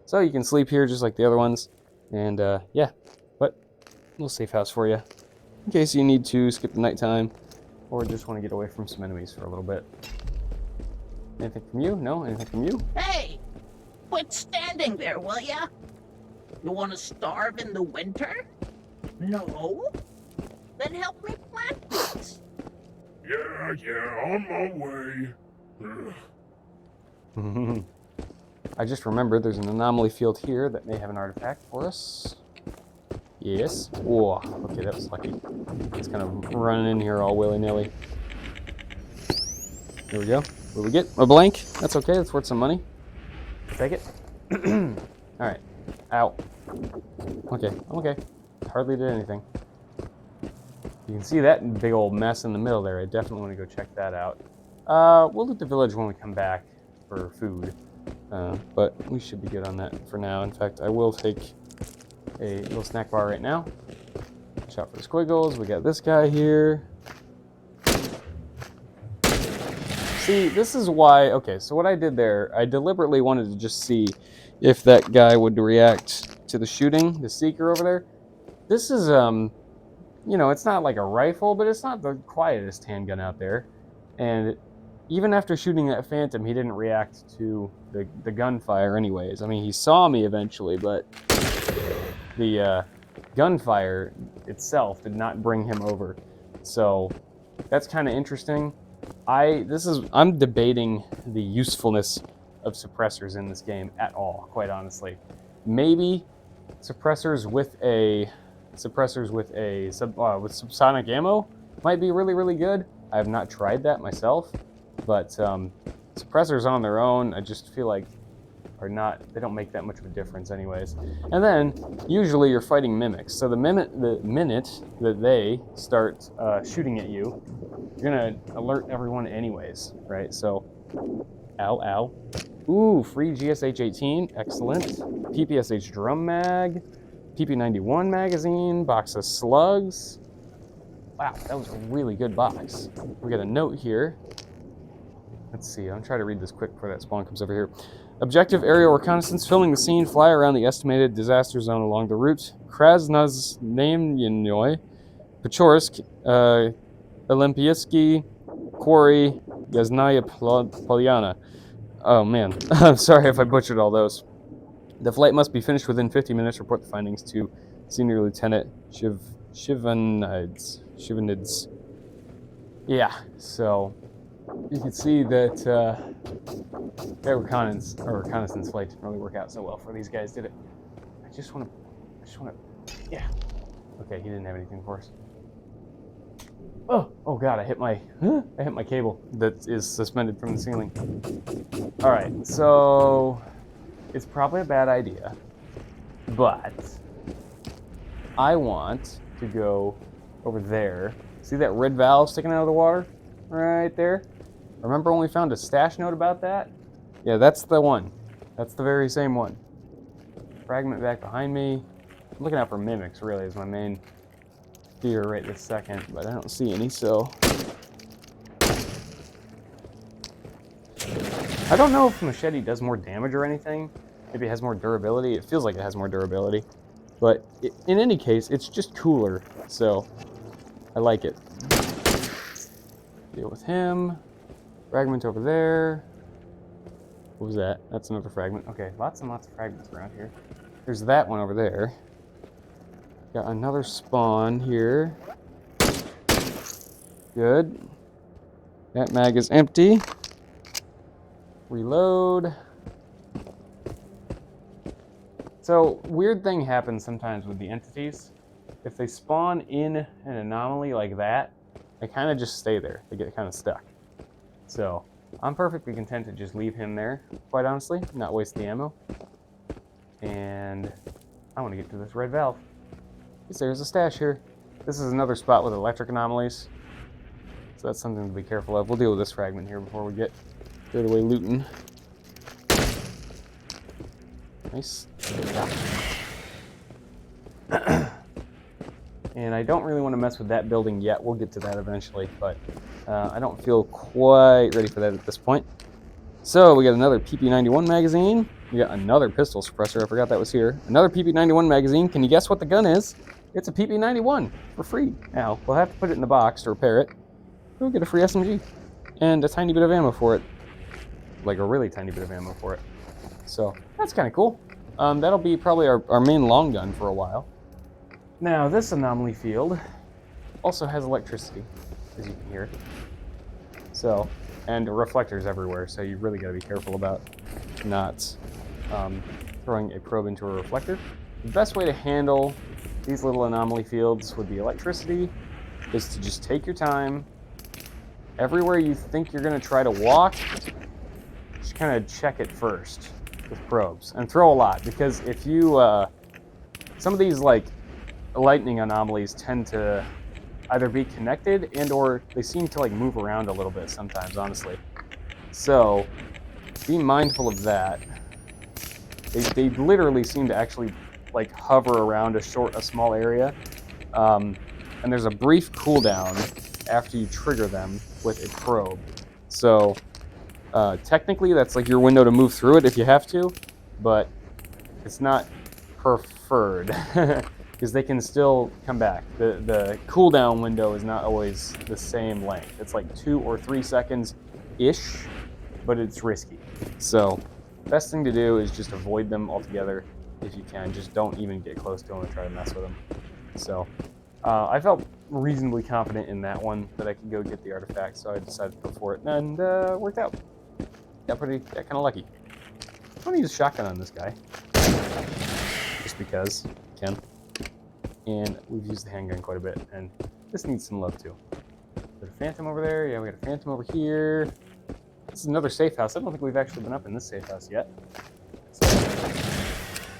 So you can sleep here just like the other ones. And yeah, but a little safe house for you. In case you need to skip the nighttime or just want to get away from some enemies for a little bit. Anything from you? No? Anything from you? Hey! Quit standing there, will ya? You want to starve in the winter? No? Then help me plant these. Yeah, on my way. I just remembered there's an anomaly field here that may have an artifact for us. Yes. Whoa. Okay, that was lucky. It's kind of running in here all willy-nilly. There we go. What do we get? A blank? That's okay. That's worth some money. Take it. Alright. Ow. Okay. I'm okay. Hardly did anything. You can see that big old mess in the middle there. I definitely want to go check that out. We'll loot the village when we come back for food. But we should be good on that for now. In fact, I will take a little snack bar right now. Watch out for the squiggles. We got this guy here. See, this is why, okay, so what I did there, I deliberately wanted to just see if that guy would react to the shooting, the Seeker over there. This is, you know, it's not like a rifle, but it's not the quietest handgun out there. And even after shooting that Phantom, he didn't react to the gunfire anyways. I mean, he saw me eventually, but the gunfire itself did not bring him over. So that's kind of interesting. I'm debating the usefulness of suppressors in this game at all, quite honestly. Maybe suppressors with subsonic ammo might be really, really good. I have not tried that myself, but suppressors on their own, I just feel like they don't make that much of a difference anyways. And then usually you're fighting mimics, so the minute that they start shooting at you, you're gonna alert everyone anyways, right? So, ow. Ooh, free GSH-18, excellent. PPSH drum mag, PP91 magazine, box of slugs. Wow, that was a really good box. We got a note here. Let's see, I'm trying to read this quick before that spawn comes over here. Objective aerial reconnaissance, filming the scene, fly around the estimated disaster zone along the route. Krasnoznamennoy, Pechorsk, Olympiyski, Quarry, Yaznaya Polyana. Oh man, I'm sorry if I butchered all those. The flight must be finished within 50 minutes. Report the findings to Senior Lieutenant Shivanids. Yeah, so you can see that that reconnaissance flight didn't really work out so well for these guys, did it? I just want to, yeah. Okay, he didn't have anything for us. Oh God, I hit my cable that is suspended from the ceiling. All right, so it's probably a bad idea, but I want to go over there. See that red valve sticking out of the water? Right there. Remember when we found a stash note about that? Yeah, that's the one. That's the very same one. Fragment back behind me. I'm looking out for mimics, really, is my main fear right this second, but I don't see any, so. I don't know if machete does more damage or anything. Maybe it has more durability. It feels like it has more durability. But in any case, it's just cooler, so I like it. Deal with him. Fragment over there. What was that? That's another fragment. Okay, lots and lots of fragments around here. There's that one over there. Got another spawn here. Good. That mag is empty. Reload. So, weird thing happens sometimes with the entities. If they spawn in an anomaly like that, they kind of just stay there. They get kind of stuck. So, I'm perfectly content to just leave him there, quite honestly, not waste the ammo. And I want to get to this red valve. Because there's a stash here. This is another spot with electric anomalies. So that's something to be careful of. We'll deal with this fragment here before we get straight away looting. Nice. And I don't really want to mess with that building yet. We'll get to that eventually, but I don't feel quite ready for that at this point. So we got another PP91 magazine. We got another pistol suppressor. I forgot that was here. Another PP91 magazine. Can you guess what the gun is? It's a PP91 for free. Now, we'll have to put it in the box to repair it. We'll get a free SMG and a tiny bit of ammo for it. Like a really tiny bit of ammo for it. So that's kind of cool. That'll be probably our main long gun for a while. Now, this anomaly field also has electricity, as you can hear. So, and reflectors everywhere, so you really got to be careful about not throwing a probe into a reflector. The best way to handle these little anomaly fields with the electricity is to just take your time. Everywhere you think you're going to try to walk, just kind of check it first with probes. And throw a lot, because if you... some of these, like, lightning anomalies tend to either be connected and or they seem to like move around a little bit sometimes, honestly. So be mindful of that. They literally seem to actually like hover around a small area. And there's a brief cooldown after you trigger them with a probe. So technically that's like your window to move through it if you have to, but it's not preferred because they can still come back. The cooldown window is not always the same length. It's like 2 or 3 seconds-ish, but it's risky. So best thing to do is just avoid them altogether if you can. Just don't even get close to them and try to mess with them. So I felt reasonably confident in that one that I could go get the artifact, so I decided to go for it, and worked out. Got kind of lucky. I'm gonna use a shotgun on this guy, just because I can. And we've used the handgun quite a bit, and this needs some love too. Got a phantom over there. Yeah, we got a phantom over here. This is another safe house. I don't think we've actually been up in this safe house yet. So,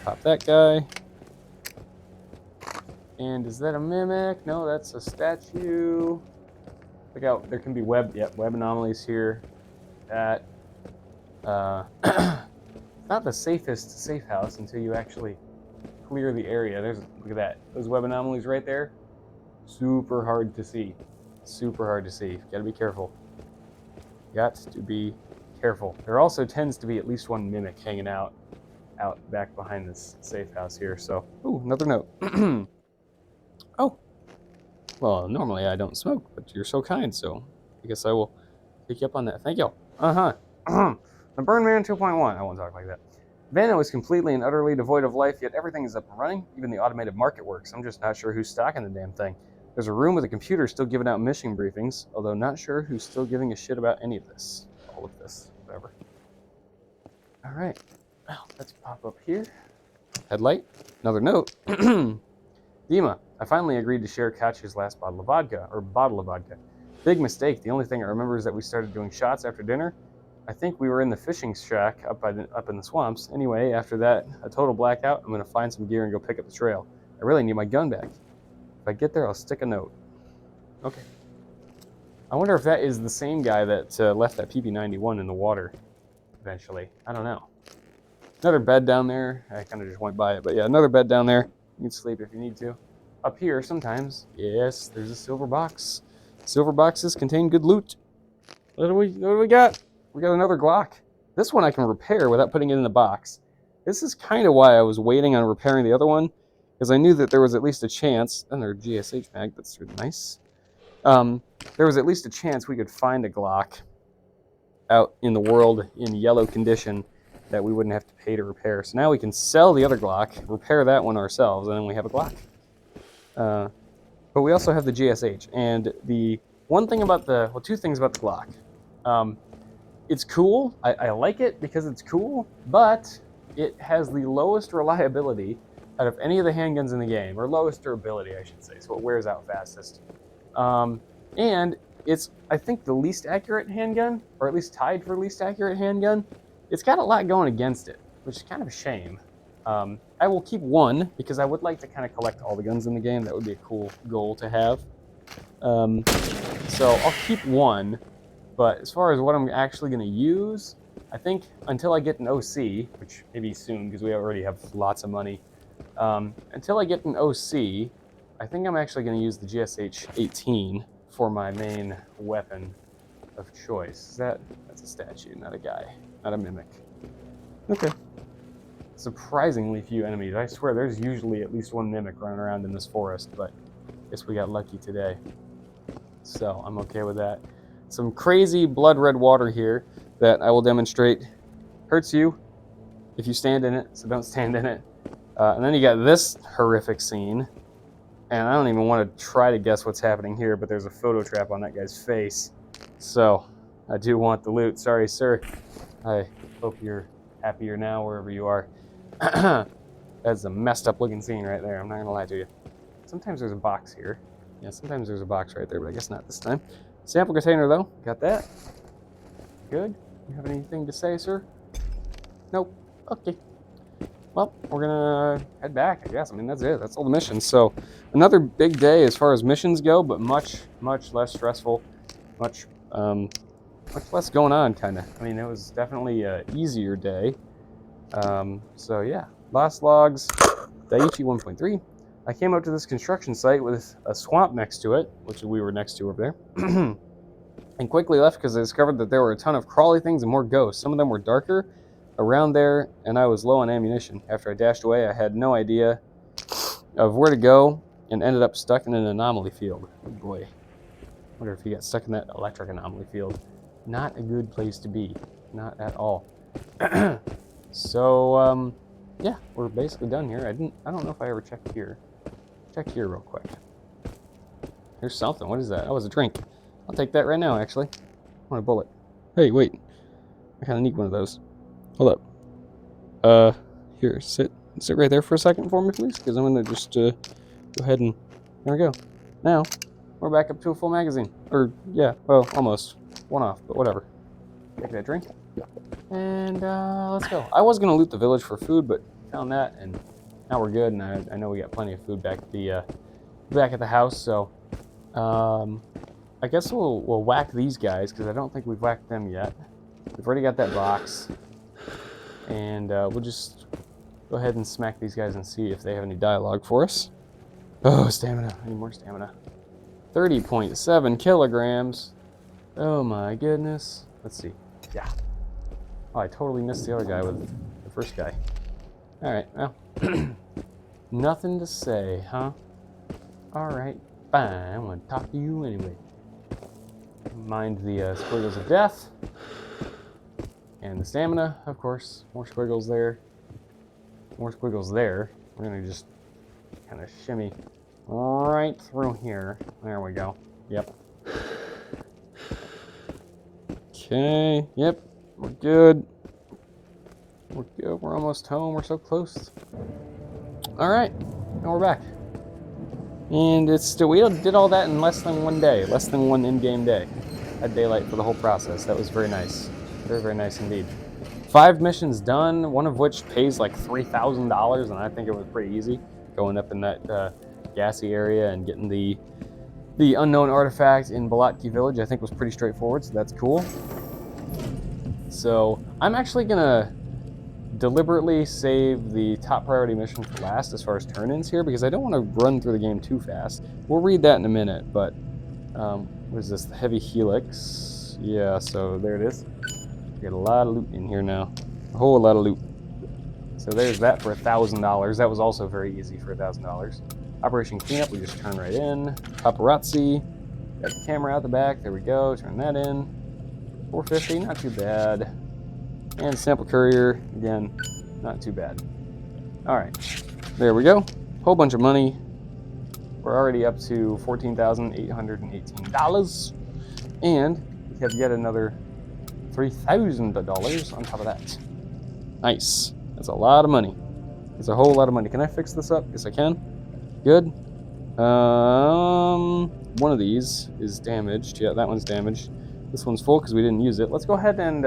pop that guy. And is that a mimic? No, that's a statue. Look out, there can be web anomalies here. That not the safest safe house until you actually clear the area. Look at that. Those web anomalies right there. Super hard to see. Super hard to see. Gotta be careful. Got to be careful. There also tends to be at least one mimic hanging out back behind this safe house here. So, ooh, another note. Oh, well, normally I don't smoke, but you're so kind, so I guess I will pick you up on that. Thank you. The Burn Man 2.1. I won't talk like that. Vanno is completely and utterly devoid of life, yet everything is up and running. Even the automated market works. I'm just not sure who's stocking the damn thing. There's a room with a computer still giving out mission briefings, although not sure who's still giving a shit about any of this. All of this. Whatever. Alright. Well, let's pop up here. Headlight. Another note. Dima, I finally agreed to share Katya's last bottle of vodka. Big mistake. The only thing I remember is that we started doing shots after dinner. I think we were in the fishing shack up in the swamps. Anyway, after that, a total blackout. I'm going to find some gear and go pick up the trail. I really need my gun back. If I get there, I'll stick a note. Okay. I wonder if that is the same guy that left that PP91 in the water eventually. I don't know. Another bed down there. I kind of just went by it, but yeah, another bed down there. You can sleep if you need to. Up here, sometimes, yes, there's a silver box. Silver boxes contain good loot. What do we got? We got another Glock. This one I can repair without putting it in the box. This is kind of why I was waiting on repairing the other one, because I knew that there was at least a chance. Another GSH mag, that's really nice. There was at least a chance we could find a Glock out in the world in yellow condition that we wouldn't have to pay to repair. So now we can sell the other Glock, repair that one ourselves, and then we have a Glock. But we also have the GSH, and the one thing about two things about the Glock. It's cool. I like it because it's cool, but it has the lowest reliability out of any of the handguns in the game, or lowest durability, I should say, so it wears out fastest. And it's, I think, the least accurate handgun, or at least tied for least accurate handgun. It's got a lot going against it, which is kind of a shame. I will keep one, because I would like to kind of collect all the guns in the game. That would be a cool goal to have. So I'll keep one, but as far as what I'm actually going to use, I think until I get an OC, which maybe soon, because we already have lots of money, until I get an OC, I think I'm actually going to use the GSH-18 for my main weapon of choice. That's a statue, not a guy, not a mimic. Okay. Surprisingly few enemies. I swear there's usually at least one mimic running around in this forest, but I guess we got lucky today. So I'm okay with that. Some crazy blood red water here that I will demonstrate hurts you if you stand in it, so don't stand in it. And then you got this horrific scene, and I don't even want to try to guess what's happening here, but there's a photo trap on that guy's face. So I do want the loot. Sorry, sir. I hope you're happier now wherever you are. That's a messed up looking scene right there. I'm not going to lie to you. Sometimes there's a box here. Yeah, sometimes there's a box right there, but I guess not this time. Sample container, though. Got that. Good. You have anything to say, sir? Nope. Okay. Well, we're going to head back, I guess. I mean, that's it. That's all the missions. So, another big day as far as missions go, but much, much less stressful. Much less going on, kind of. I mean, it was definitely an easier day. So, yeah. Lost logs. Daiichi 1.3. I came up to this construction site with a swamp next to it, which we were next to over there, and quickly left because I discovered that there were a ton of crawly things and more ghosts. Some of them were darker around there, and I was low on ammunition. After I dashed away, I had no idea of where to go and ended up stuck in an anomaly field. Oh boy. I wonder if he got stuck in that electric anomaly field. Not a good place to be. Not at all. So, yeah, we're basically done here. I don't know if I ever checked here. Check here real quick. Here's something. What is that? Oh, it's a drink. I'll take that right now, actually. I want a bullet. Hey, wait. I kind of need one of those. Hold up. Here, sit right there for a second for me, please, because I'm going to just go ahead and... There we go. Now, we're back up to a full magazine. Or, yeah, well, almost. One off, but whatever. Take that drink. And, let's go. I was going to loot the village for food, but found that, and now we're good, and I know we got plenty of food back at the house, so... I guess we'll whack these guys, because I don't think we've whacked them yet. We've already got that box. And we'll just go ahead and smack these guys and see if they have any dialogue for us. Oh, stamina. I need more stamina. 30.7 kilograms. Oh my goodness. Let's see. Yeah. Oh, I totally missed the other guy with the first guy. Alright, well. Nothing to say, huh? Alright, fine. I want to talk to you anyway. Mind the squiggles of death. And the stamina, of course. More squiggles there. More squiggles there. We're going to just kind of shimmy right through here. There we go. Yep. Okay. Yep. We're good. We're good. We're almost home. We're so close. Alright. Now we're back. And it's still, we did all that in less than 1 day. Less than one in-game day. Had daylight for the whole process. That was very nice. Very, very nice indeed. 5 missions done, one of which pays like $3,000, and I think it was pretty easy. Going up in that gassy area and getting the unknown artifact in Bolotky village, I think was pretty straightforward, so that's cool. So I'm actually gonna deliberately save the top priority mission for last as far as turn-ins here, because I don't want to run through the game too fast. We'll read that in a minute, but what is this? The heavy helix. Yeah, so there it is. We got a lot of loot in here now. A whole lot of loot. So there's that for $1,000. That was also very easy for $1,000. Operation Cleanup, we just turn right in. Paparazzi. Got the camera out the back. There we go. Turn that in. 450, not too bad. And sample courier, again, not too bad. Alright, there we go. Whole bunch of money. We're already up to $14,818. And we have yet another $3,000 on top of that. Nice. That's a lot of money. That's a whole lot of money. Can I fix this up? Yes, I can. Good. One of these is damaged. Yeah, that one's damaged. This one's full because we didn't use it. Let's go ahead and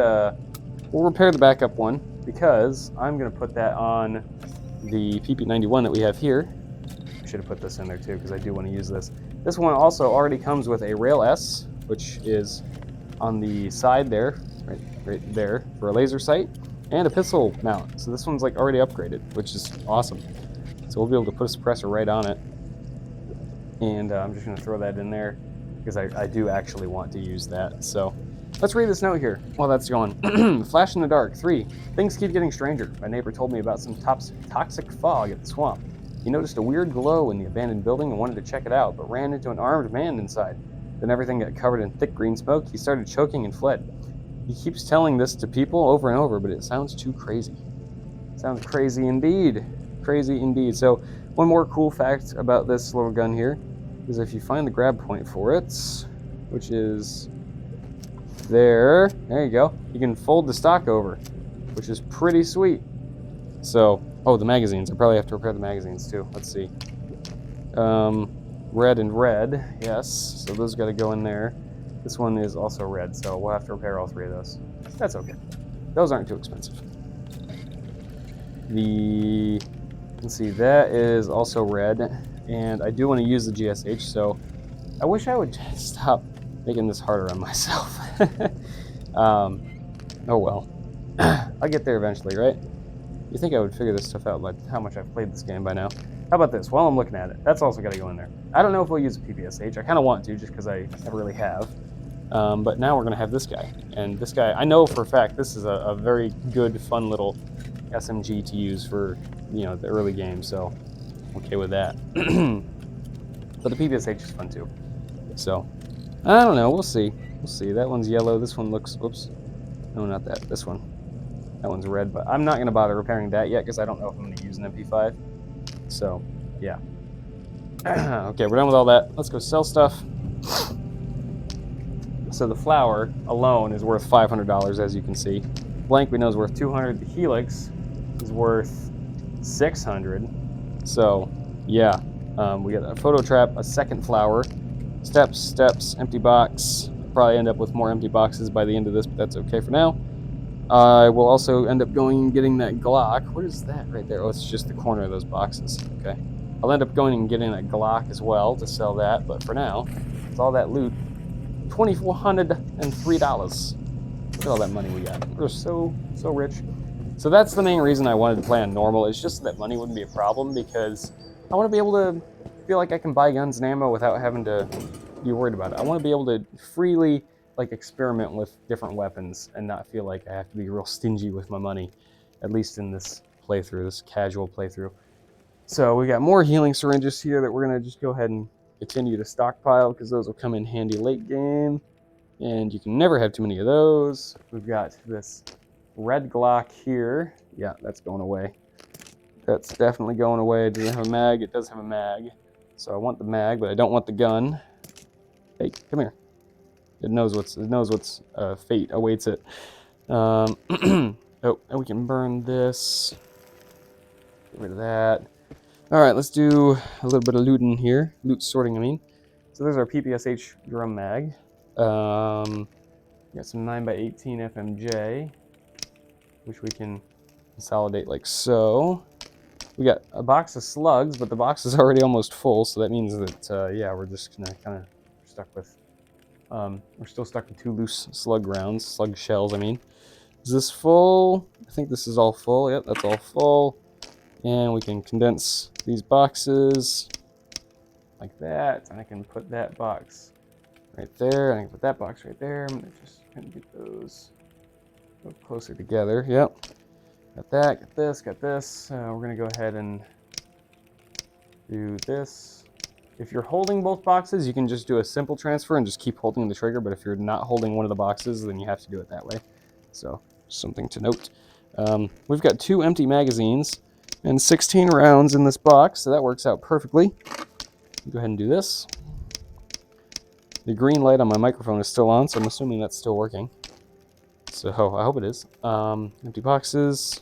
we'll repair the backup one, because I'm going to put that on the PP91 that we have here. I should have put this in there too, because I do want to use this. This one also already comes with a Rail S, which is on the side there, right there, for a laser sight, and a pistol mount. So this one's like already upgraded, which is awesome. So we'll be able to put a suppressor right on it. And I'm just going to throw that in there, because I do actually want to use that. So let's read this note here while that's going. Flash in the dark. 3. Things keep getting stranger. My neighbor told me about some toxic fog at the swamp. He noticed a weird glow in the abandoned building and wanted to check it out, but ran into an armed man inside. Then everything got covered in thick green smoke. He started choking and fled. He keeps telling this to people over and over, but it sounds too crazy. Sounds crazy indeed. Crazy indeed. So one more cool fact about this little gun here is if you find the grab point for it, which is there you go, you can fold the stock over, which is pretty sweet. So, oh, the magazines. I probably have to repair the magazines too. Let's see. Red and red, yes. So those got to go in there. This one is also red, so we'll have to repair all 3 of those. That's okay. Those aren't too expensive. Let's see, that is also red, and I do want to use the GSH, so I wish I would stop making this harder on myself. Oh well. I'll get there eventually, right? You think I would figure this stuff out, like how much I've played this game by now. How about this? While I'm looking at it, that's also got to go in there. I don't know if we'll use a PPSH. I kind of want to, just because I never really have. But now we're going to have this guy. And this guy, I know for a fact, this is a very good, fun little SMG to use for, you know, the early game. So I'm okay with that. But the PPSH is fun too. So I don't know. We'll see. We'll see. That one's yellow. This one looks. Oops. No, not that. This one. That one's red. But I'm not going to bother repairing that yet because I don't know if I'm going to use an MP5. So yeah. Okay, we're done with all that. Let's go sell stuff. So the flower alone is worth $500, as you can see. Blank we know is worth $200. The helix is worth $600. So yeah, we got a photo trap, a second flower, steps, empty box. Probably end up with more empty boxes by the end of this, but that's okay for now. I will also end up going and getting that Glock. What is that right there? Oh, it's just the corner of those boxes. Okay. I'll end up going and getting that Glock as well to sell that, but for now, it's all that loot. $2,403. Look at all that money we got. We're so rich. So that's the main reason I wanted to play on normal. It's just that money wouldn't be a problem because I want to be able to feel like I can buy guns and ammo without having to be worried about it. I want to be able to freely like experiment with different weapons and not feel like I have to be real stingy with my money, at least in this playthrough, this casual playthrough. So we got more healing syringes here that we're going to just go ahead and continue to stockpile because those will come in handy late game. And you can never have too many of those. We've got this red Glock here. Yeah, that's going away. That's definitely going away. It doesn't have a mag. It does have a mag. So I want the mag, but I don't want the gun. Hey, come here. It knows what's fate awaits it. Oh, and we can burn this. Get rid of that. All right, let's do a little bit of looting here. Loot sorting, I mean. So there's our PPSH drum mag. Got some 9x18 FMJ, which we can consolidate like so. We got a box of slugs, but the box is already almost full, so that means that, yeah, we're just gonna kind of stuck with, we're still stuck with 2 loose slug rounds, slug shells, I mean. Is this full? I think this is all full. Yep, that's all full. And we can condense these boxes like that, and I can put that box right there, and I can put that box right there. I'm gonna just kind of get those a little closer together. Yep. Got that, got this, got this. We're gonna go ahead and do this. If you're holding both boxes, you can just do a simple transfer and just keep holding the trigger, but if you're not holding one of the boxes, then you have to do it that way. So, something to note. We've got 2 empty magazines and 16 rounds in this box, so that works out perfectly. Go ahead and do this. The green light on my microphone is still on, so I'm assuming that's still working. So I hope it is. Empty boxes.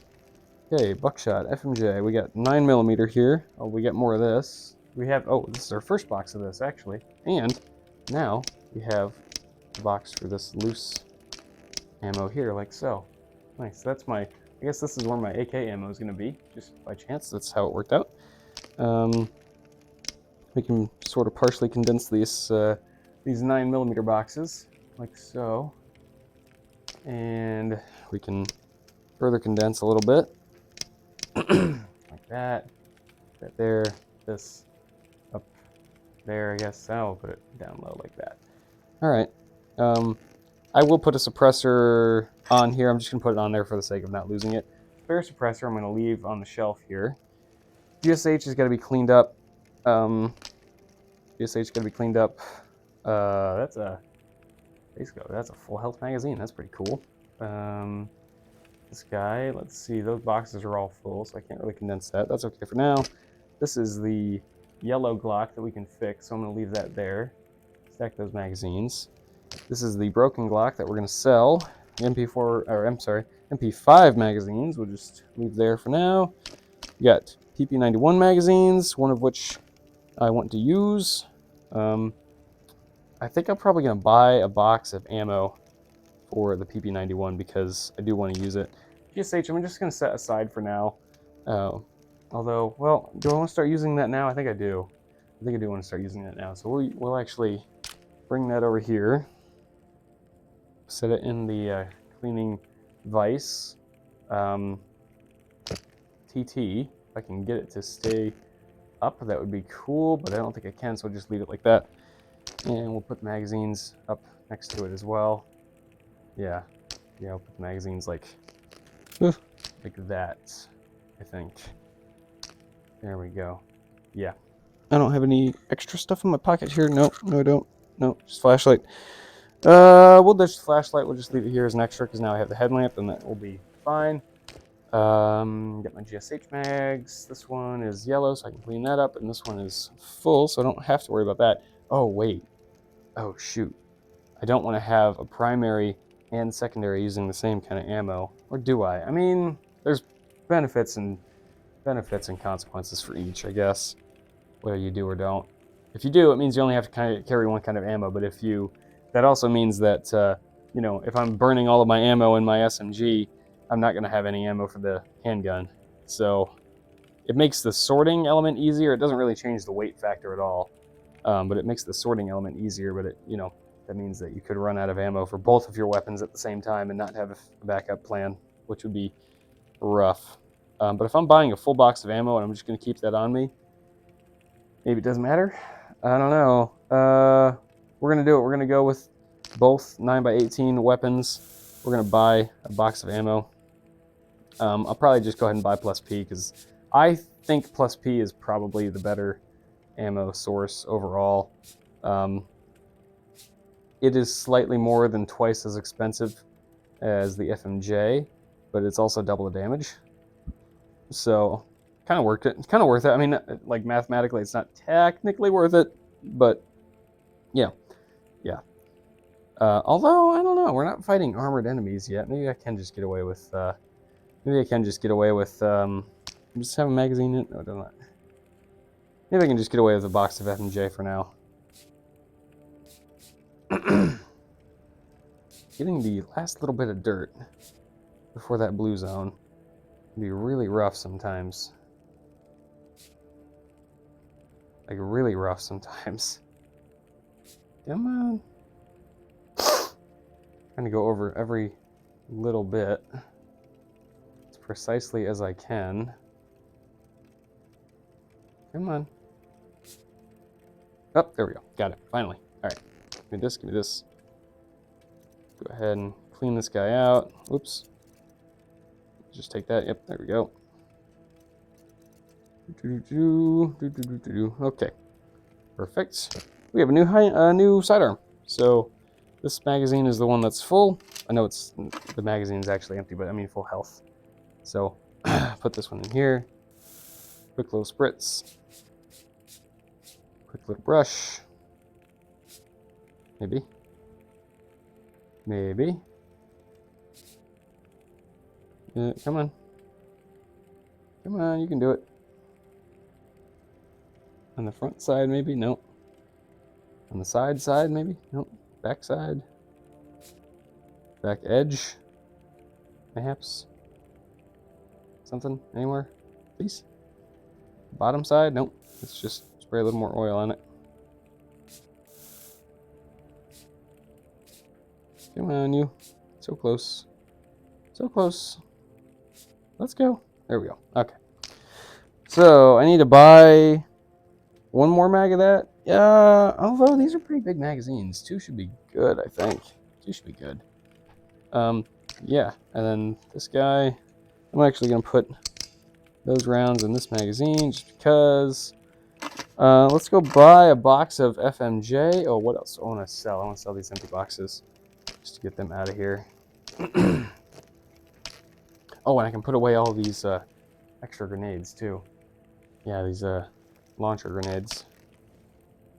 Okay, buckshot, FMJ. We got 9mm here. Oh, we get more of this. We have, oh, this is our first box of this, actually. And now we have the box for this loose ammo here, like so. Nice, that's my, I guess this is where my AK ammo is going to be, just by chance. That's how it worked out. We can sort of partially condense these 9mm boxes, like so. And we can further condense a little bit. Like that. That there. This up there, I guess. I'll put it down low like that. Alright. I will put a suppressor on here. I'm just going to put it on there for the sake of not losing it. Spare suppressor I'm going to leave on the shelf here. GSH has got to be cleaned up. GSH got to be cleaned up. That's a full health magazine. That's pretty cool. This guy, let's see, those boxes are all full, so I can't really condense that. That's okay for now. This is the yellow Glock that we can fix, so I'm going to leave that there. Stack those magazines. This is the broken Glock that we're going to sell. MP5 magazines, we'll just leave there for now. We got PP91 magazines, one of which I want to use. I think I'm probably going to buy a box of ammo for the PP91 because I do want to use it. GSH, I'm just going to set aside for now. Although, well, do I want to start using that now? I think I do. I think I do want to start using that now. So we'll actually bring that over here. Set it in the cleaning vise. TT, if I can get it to stay up, that would be cool, but I don't think I can, so I'll just leave it like that. And we'll put the magazines up next to it as well. Yeah, I'll put the magazines like that, I think. There we go. Yeah. I don't have any extra stuff in my pocket here. No, I don't. No, just flashlight. We'll ditch the flashlight. We'll just leave it here as an extra because now I have the headlamp, and that will be fine. Get my GSH mags. This one is yellow, so I can clean that up, and this one is full, so I don't have to worry about that. Oh, wait. Oh, shoot. I don't want to have a primary and secondary using the same kind of ammo. Or do I? I mean, there's benefits and consequences for each, I guess. Whether you do or don't. If you do, it means you only have to carry one kind of ammo, but if you... That also means that, you know, if I'm burning all of my ammo in my SMG, I'm not going to have any ammo for the handgun. So it makes the sorting element easier. It doesn't really change the weight factor at all, but it makes the sorting element easier. But it, you know, that means that you could run out of ammo for both of your weapons at the same time and not have a backup plan, which would be rough. But if I'm buying a full box of ammo and I'm just going to keep that on me, maybe it doesn't matter. I don't know. We're going to do it. We're going to go with both 9x18 weapons. We're going to buy a box of ammo. I'll probably just go ahead and buy plus P because I think plus P is probably the better ammo source overall. It is slightly more than twice as expensive as the FMJ, but it's also double the damage. So, kind of worth it. It's kind of worth it. I mean, like mathematically, it's not technically worth it, but yeah. Although I don't know, we're not fighting armored enemies yet. Maybe I can just get away with. Just have a magazine in it. No, it doesn't. Maybe I can just get away with a box of FMJ for now. Getting the last little bit of dirt before that blue zone can be really rough sometimes. Like really rough sometimes. Come on. Trying to go over every little bit as precisely as I can. Come on. Oh, there we go. Got it. Finally. All right. Give me this. Give me this. Go ahead and clean this guy out. Oops. Just take that. Yep. There we go. Okay. Perfect. We have a new sidearm. So this magazine is the one that's full. I know the magazine is actually empty, but I mean full health. So put this one in here. Quick little spritz. Quick little brush. Maybe. Come on. Come on, you can do it. On the front side, maybe? Nope. On the side, maybe? Nope. Back side. Back edge. Perhaps. Something? Anywhere? Please? Bottom side? Nope. Let's just spray a little more oil on it. Come on, you. So close. So close. Let's go. There we go. Okay. So, I need to buy one more mag of that. Although these are pretty big magazines. 2 should be good, I think. 2 should be good. Yeah. And then this guy, I'm actually going to put those rounds in this magazine just because. Let's go buy a box of FMJ. Oh, what else do I want to sell? I want to sell these empty boxes just to get them out of here. Oh, and I can put away all these extra grenades too. Yeah, these launcher grenades.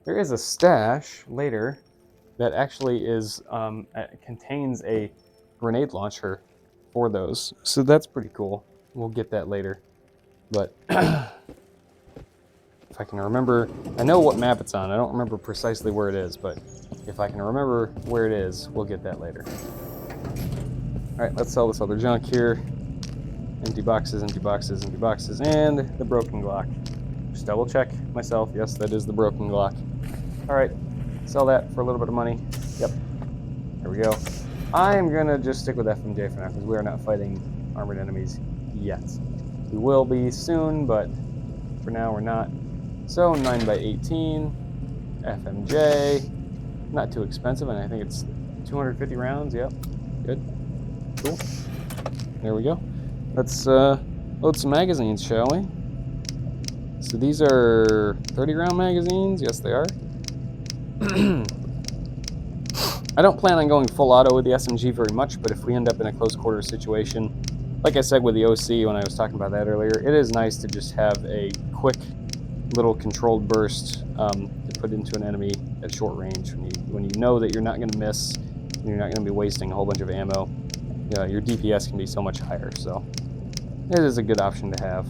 There is a stash later that actually is contains a grenade launcher for those, so that's pretty cool. We'll get that later, but if I can remember, I know what map it's on. I don't remember precisely where it is, but if I can remember where it is, we'll get that later. All right, let's sell this other junk here. Empty boxes, empty boxes, empty boxes, and the broken Glock. Just double check myself. Yes, that is the broken Glock. All right, sell that for a little bit of money. Yep, there we go. I am gonna just stick with FMJ for now because we are not fighting armored enemies yet. We will be soon, but for now we're not. So 9x18, FMJ, not too expensive, and I think it's 250 rounds. Yep, good, cool. There we go. Let's load some magazines, shall we? So these are 30 round magazines. Yes, they are. I don't plan on going full auto with the SMG very much, but if we end up in a close quarter situation, like I said with the OC when I was talking about that earlier, it is nice to just have a quick little controlled burst to put into an enemy at short range. When you know that you're not going to miss, and you're not going to be wasting a whole bunch of ammo, your DPS can be so much higher. So it is a good option to have.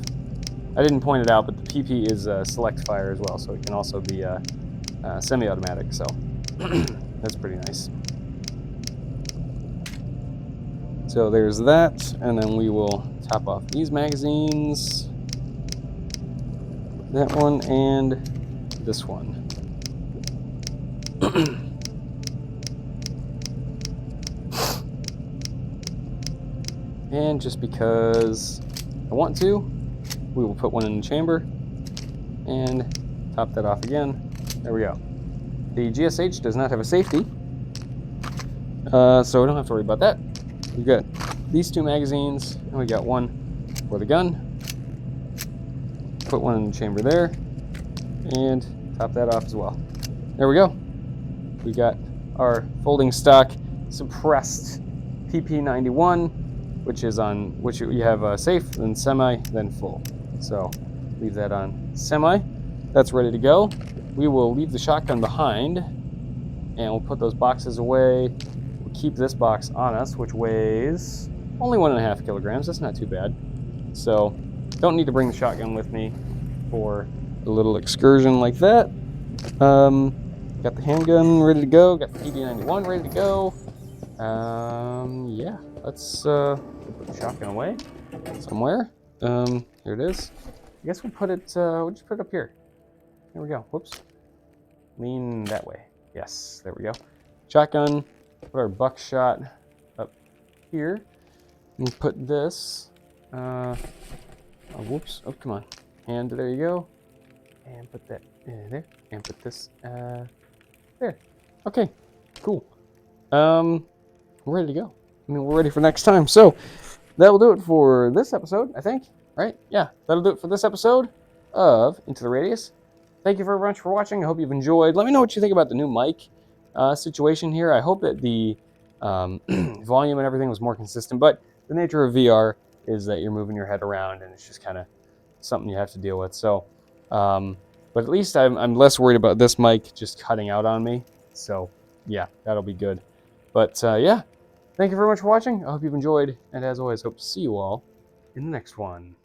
I didn't point it out, but the PP is select fire as well, so it can also be semi-automatic. So that's pretty nice. So there's that, and then we will top off these magazines. That one and this one. And just because I want to, we will put one in the chamber and top that off again. There we go. The GSH does not have a safety, so we don't have to worry about that. We've got these two magazines, and we got one for the gun. Put one in the chamber there, and top that off as well. There we go. We got our folding stock suppressed PP91, which you have safe, then semi, then full. So leave that on semi. That's ready to go. We will leave the shotgun behind, and we'll put those boxes away. We'll keep this box on us, which weighs only 1.5 kilograms. That's not too bad. So don't need to bring the shotgun with me for a little excursion like that. Got the handgun ready to go. Got the PP91 ready to go. Yeah, let's put the shotgun away somewhere. Here it is. I guess we'll put it. We'll just put it up here. There we go. Whoops. Lean that way. Yes, there we go. Shotgun. Put our buckshot up here. And put this. Oh, whoops. Oh, come on. And there you go. And put that there. And put this there. Okay. Cool. We're ready to go. I mean, we're ready for next time. So that will do it for this episode, I think. Right? Yeah, that'll do it for this episode of Into the Radius. Thank you very much for watching. I hope you've enjoyed. Let me know what you think about the new mic situation here. I hope that the volume and everything was more consistent, but the nature of VR is that you're moving your head around, and it's just kind of something you have to deal with. So, but at least I'm less worried about this mic just cutting out on me. So, yeah, that'll be good. But, yeah, thank you very much for watching. I hope you've enjoyed, and as always, hope to see you all in the next one.